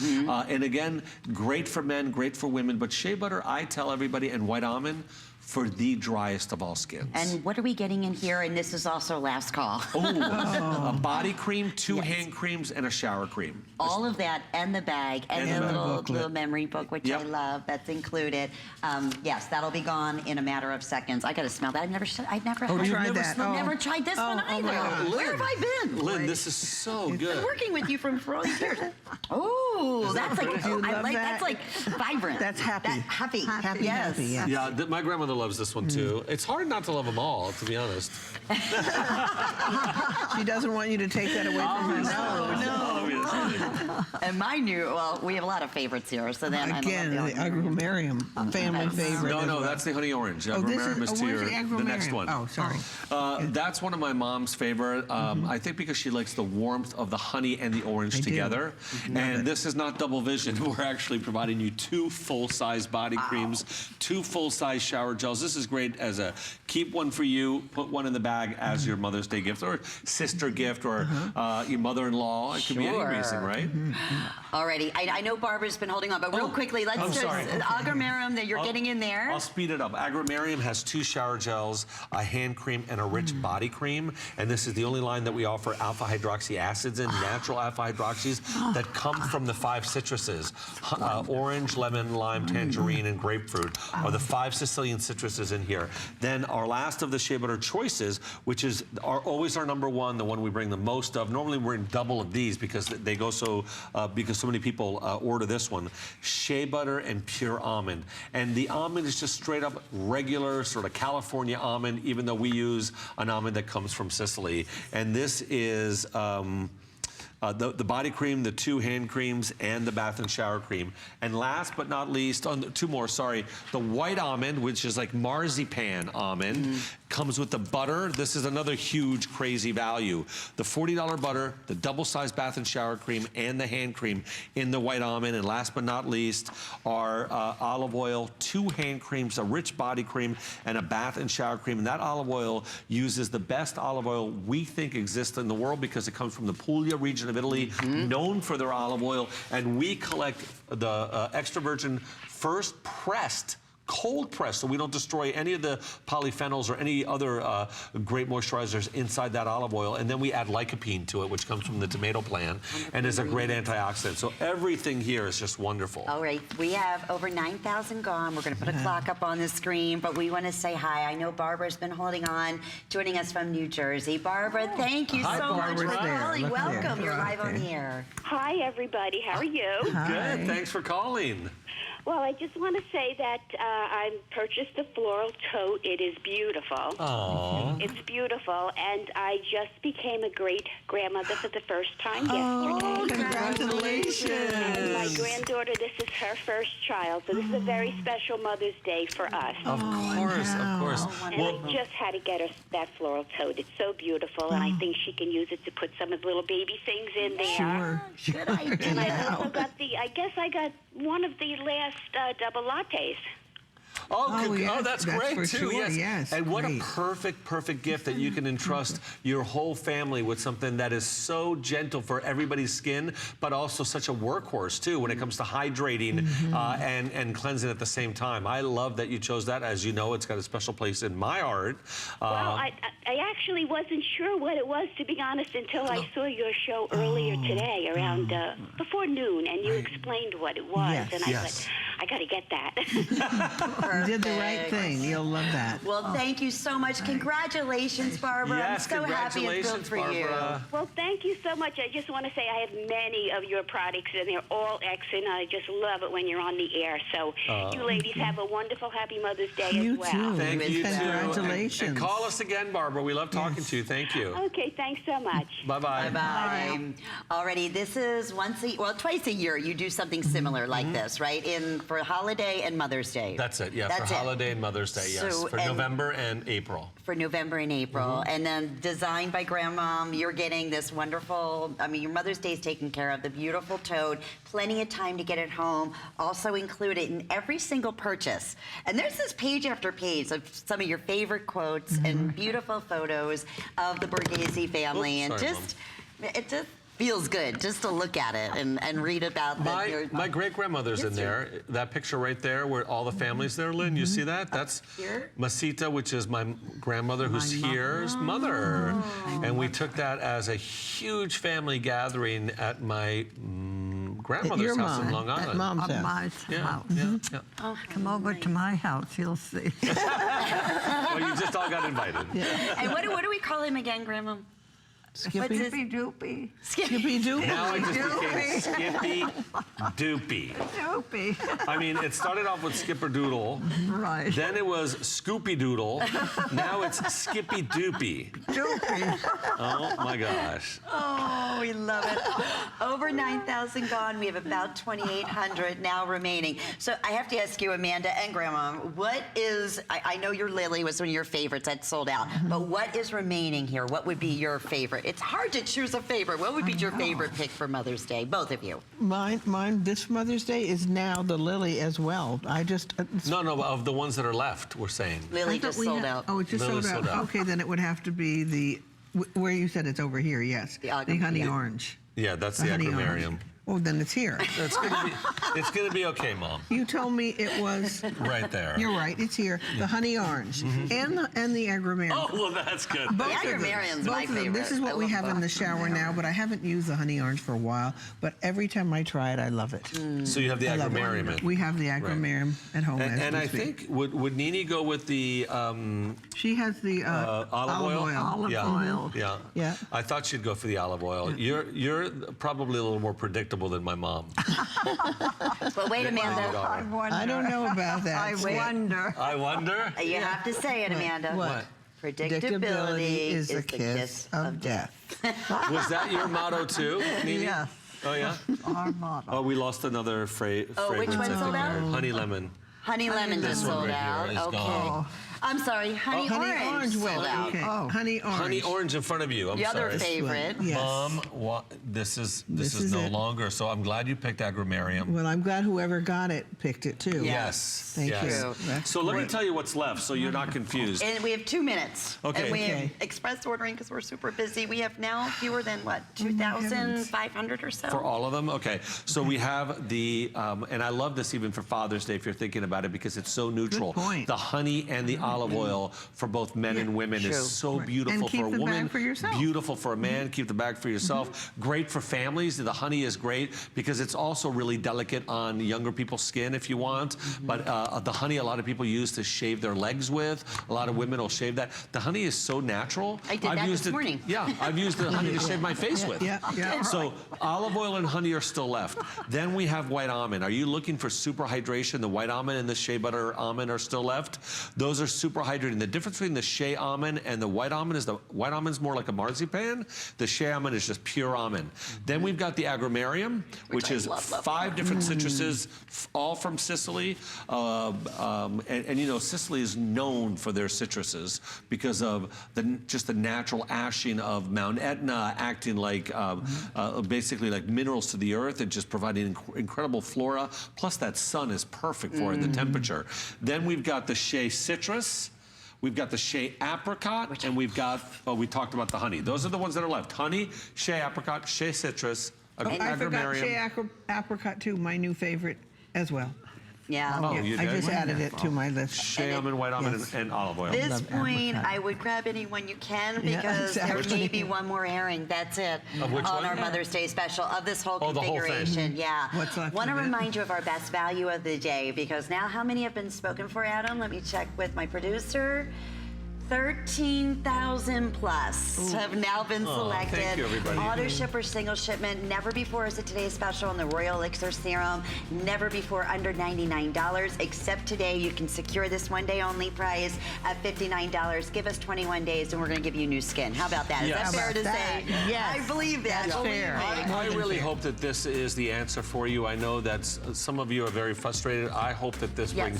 And again, great for men, great for women, but shea butter, I tell everybody, and white almond, for the driest of all skins. And what are we getting in here? And this is also last call. A body cream, 2 hand creams, and a shower cream. All of that and the bag and, And the the little memory book, which I Yep. love. That's included. Yes, that'll be gone in a matter of seconds. I got to smell that. I've never Oh, had try never that. smelled- Oh. never tried this one oh either. my God. Where have I been? Lynn, this is so I've good. been working with you for all these years. Oh, that's like Do you I love like that? that's like vibrant. That's happy. Happy. Happy, Yes. happy, yeah. Yeah, my grandmother loves this one too. It's hard not to love them all, to be honest. She doesn't want you to take that away from her. No. And my well, we have a lot of favorites here. So then Again, I the love agrumarium, family favorite. No, as no, well. that's the honey orange. Oh, this Agrumarium is to where's your, the next agrumarium? one. Oh, sorry. That's one of my mom's favorite. I think because she likes the warmth of the honey and the orange together. And this is not double vision. We're actually providing you 2 full-size body creams, 2 full-size shower gels. This is great as a keep one for you, put one in the bag as your Mother's Day gift or sister gift or your mother-in-law. It could be any Sure. reason, right? Alrighty, I know Barbara's been holding on, but real quickly, let's I'm just sorry. agrumarium that you're getting in there. I'll speed it up. Agrumarium has 2 shower gels, a hand cream, and a rich body cream. And this is the only line that we offer alpha hydroxy acids in, natural alpha hydroxys that come from the 5 citruses. Orange, lemon, lime, tangerine, and grapefruit are the 5 Sicilian citruses in here. Then our last of the shea butter choices, which is always our #1, the one we bring the most of. Normally we're in double of these because they go so, because so many people order this one. Shea butter and pure almond. And the almond is just straight up regular sort of California almond, even though we use an almond that comes from Sicily. And this is the body cream, the 2 hand creams, and the bath and shower cream. And last but not least, two more, sorry, the white almond, which is like marzipan almond, comes with the butter. This is another huge, crazy value. The $40 butter, the double-sized bath and shower cream, and the hand cream in the white almond. And last but not least, our olive oil, 2 hand creams, a rich body cream, and a bath and shower cream. And that olive oil uses the best olive oil we think exists in the world because it comes from the Puglia region of Italy, known for their olive oil. And we collect the extra virgin first pressed, cold pressed, so we don't destroy any of the polyphenols or any other great moisturizers inside that olive oil. And then we add lycopene to it, which comes from the tomato plant and is a great antioxidant. So everything here is just wonderful. All right, we have over 9,000 gone. We're going to put a clock up on the screen, but we want to say hi. I know Barbara's been holding on, joining us from New Jersey. Barbara, thank you so much for calling. Welcome. You're live on the air. Hi, everybody. How are you? Good. Thanks for calling. Well, I just want to say that I purchased the floral tote. It is beautiful. Aww. It's beautiful, and I just became a great grandmother for the first time yesterday. Oh, congratulations. And my granddaughter, this is her first child, so this is a very special Mother's Day for us. Of course, of course. And I just had to get her that floral tote. It's so beautiful, and I think she can use it to put some of the little baby things in there. Sure. Good idea. And I also got I guess I got one of the last double lattes. Oh, that's great for too. Sure. Yes. And what a perfect gift that you can entrust your whole family with something that is so gentle for everybody's skin, but also such a workhorse too when it comes to hydrating and cleansing at the same time. I love that you chose that. As you know, it's got a special place in my heart. Well, I actually wasn't sure what it was, to be honest, until I saw your show earlier today around before noon, and you explained what it was, and I thought, I got to get that. You did the right thing. You'll love that. Well, thank you so much. Congratulations, Barbara. Yes, I'm so happy and thrilled for you. Well, thank you so much. I just want to say I have many of your products, and they're all excellent. I just love it when you're on the air. So you ladies have a wonderful, happy Mother's Day as well. Too. Thank you, Congratulations. And call us again, Barbara. We love talking to you. Thank you. Okay, thanks so much. Bye-bye. Bye-bye. Alrighty, this is twice a year you do something similar like this, right? For holiday and Mother's Day. That's it, yeah, for holiday and Mother's Day, yes. So, for November and April. For November and April. And then designed by Grandmom, you're getting this wonderful, your Mother's Day is taken care of, the beautiful tote, plenty of time to get it home, also included in every single purchase. And there's this page after page of some of your favorite quotes and beautiful photos of the Borghese family. It just feels good just to look at it and read about my great-grandmother's in there. That picture right there where all the family's there, Lynn, you see that? That's Masita, which is my grandmother who's here's mother. And we took that as a huge family gathering at my grandmother's house in Long Island. At Mom's house. Yeah. Come over to my house, you'll see. Well, you just all got invited. And what do we call him again, Grandma? Skippy Doopy. Skippy Doopy. Now it just became Skippy Doopy. Doopy. I mean, it started off with Skipper Doodle. Right. Then it was Scoopy Doodle. Now it's Skippy Doopy. Doopy. Oh, my gosh. Oh, we love it. Over 9,000 gone. We have about 2,800 now remaining. So I have to ask you, Amanda and Grandma, what is, I know your Lily was one of your favorites that sold out, but what is remaining here? What would be your favorite? It's hard to choose a favorite. What would be your favorite pick for Mother's Day? Both of you. Mine this Mother's Day is now the Lily as well. I just... No, of the ones that are left, we're saying. Lily just sold out. Oh, it just sold out. Okay, then it would have to be the... Where you said it's over here, yes. The honey orange. Yeah, that's the agrumarium. Oh, then it's here. It's gonna be okay, Mom. You told me it was right there. You're right. It's here. The honey orange and the agrumarium. Oh, well, that's good. The agrumarium's my favorite. This is what we have in the shower now, but I haven't used the honey orange for a while. But every time I try it, I love it. So you have the agrumarium. We have the agrumarium at home. And I think would Nini go with the? She has the olive oil. Olive oil. Yeah. I thought she'd go for the olive oil. You're probably a little more predictable than my mom. But wait, Amanda. I don't know about that. I wonder. I wonder? You have to say it, Amanda. What? Predictability is the kiss of death. Was that your motto too, Nene? Yes. Oh, yeah? Our motto. Oh, we lost another fragrance. which one I think sold out? there. Honey lemon. Honey lemon just This one sold right out. here is Okay. gone. I'm sorry, honey orange went. sold out. Okay. Honey orange. Honey orange in front of you. I'm The sorry. other favorite. Yes. This is is no it. longer. So I'm glad you picked agrumarium. Well, I'm glad whoever got it picked it too. Yes. Thank yes. you. That's So let me great. tell you what's left, so you're not confused. And we have 2 minutes. Okay. And we have Okay. express ordering because we're super busy. We have now fewer than what, Oh, 2,500 or so? For all of them? Okay. So we have the, and I love this even for Father's Day if you're thinking about it because it's so neutral. Good point. The honey and the olive oil for both men and women True. is so beautiful And keep for a the woman. bag for yourself. Beautiful for a man. Keep the bag for yourself. Great for families. The honey is great because it's also really delicate on younger people's skin if you want. But the honey a lot of people use to shave their legs with. A lot of women will shave that. The honey is so natural. I did that used this morning. Yeah, I've used the honey to shave my face with. Yeah. So olive oil and honey are still left. Then we have white almond. Are you looking for super hydration? The white almond and the shea butter almond are still left. Those are super hydrating. The difference between the shea almond and the white almond is the white almond's more like a marzipan. The shea almond is just pure almond. Then we've got the agrumarium, which is 5 different citruses, all from Sicily. And you know, Sicily is known for their citruses because of just the natural ashing of Mount Etna acting like basically like minerals to the earth and just providing incredible flora. Plus that sun is perfect for it, the temperature. Then we've got the shea citrus. We've got the shea apricot, and we've got, we talked about the honey. Those are the ones that are left. Honey, shea apricot, shea citrus, I forgot shea agrumarium. apricot too, my new favorite as well. Yeah. Oh, you I did? just added it to my list. Shea almond, white almond, and olive oil. At this point, I would grab anyone you can Yeah, because exactly. there may be one more airing. That's it. Of which on one? our Mother's Day special of this whole Oh, the whole thing. configuration. Yeah. What's left Want to of it? remind you of our best value of the day because now how many have been spoken for, Adam? Let me check with my producer. 13,000 plus have now been selected. Thank you, everybody. Auto ship or single shipment. Never before is it today's special on the Royal Elixir Serum. Never before under $99. Except today, you can secure this one-day only price at $59. Give us 21 days, and we're going to give you new skin. How about that? Is Yes. that fair to How about say? that? Yes. I believe that. That's Believe fair. me. I really hope that this is the answer for you. I know that some of you are very frustrated. I hope that this Yes. brings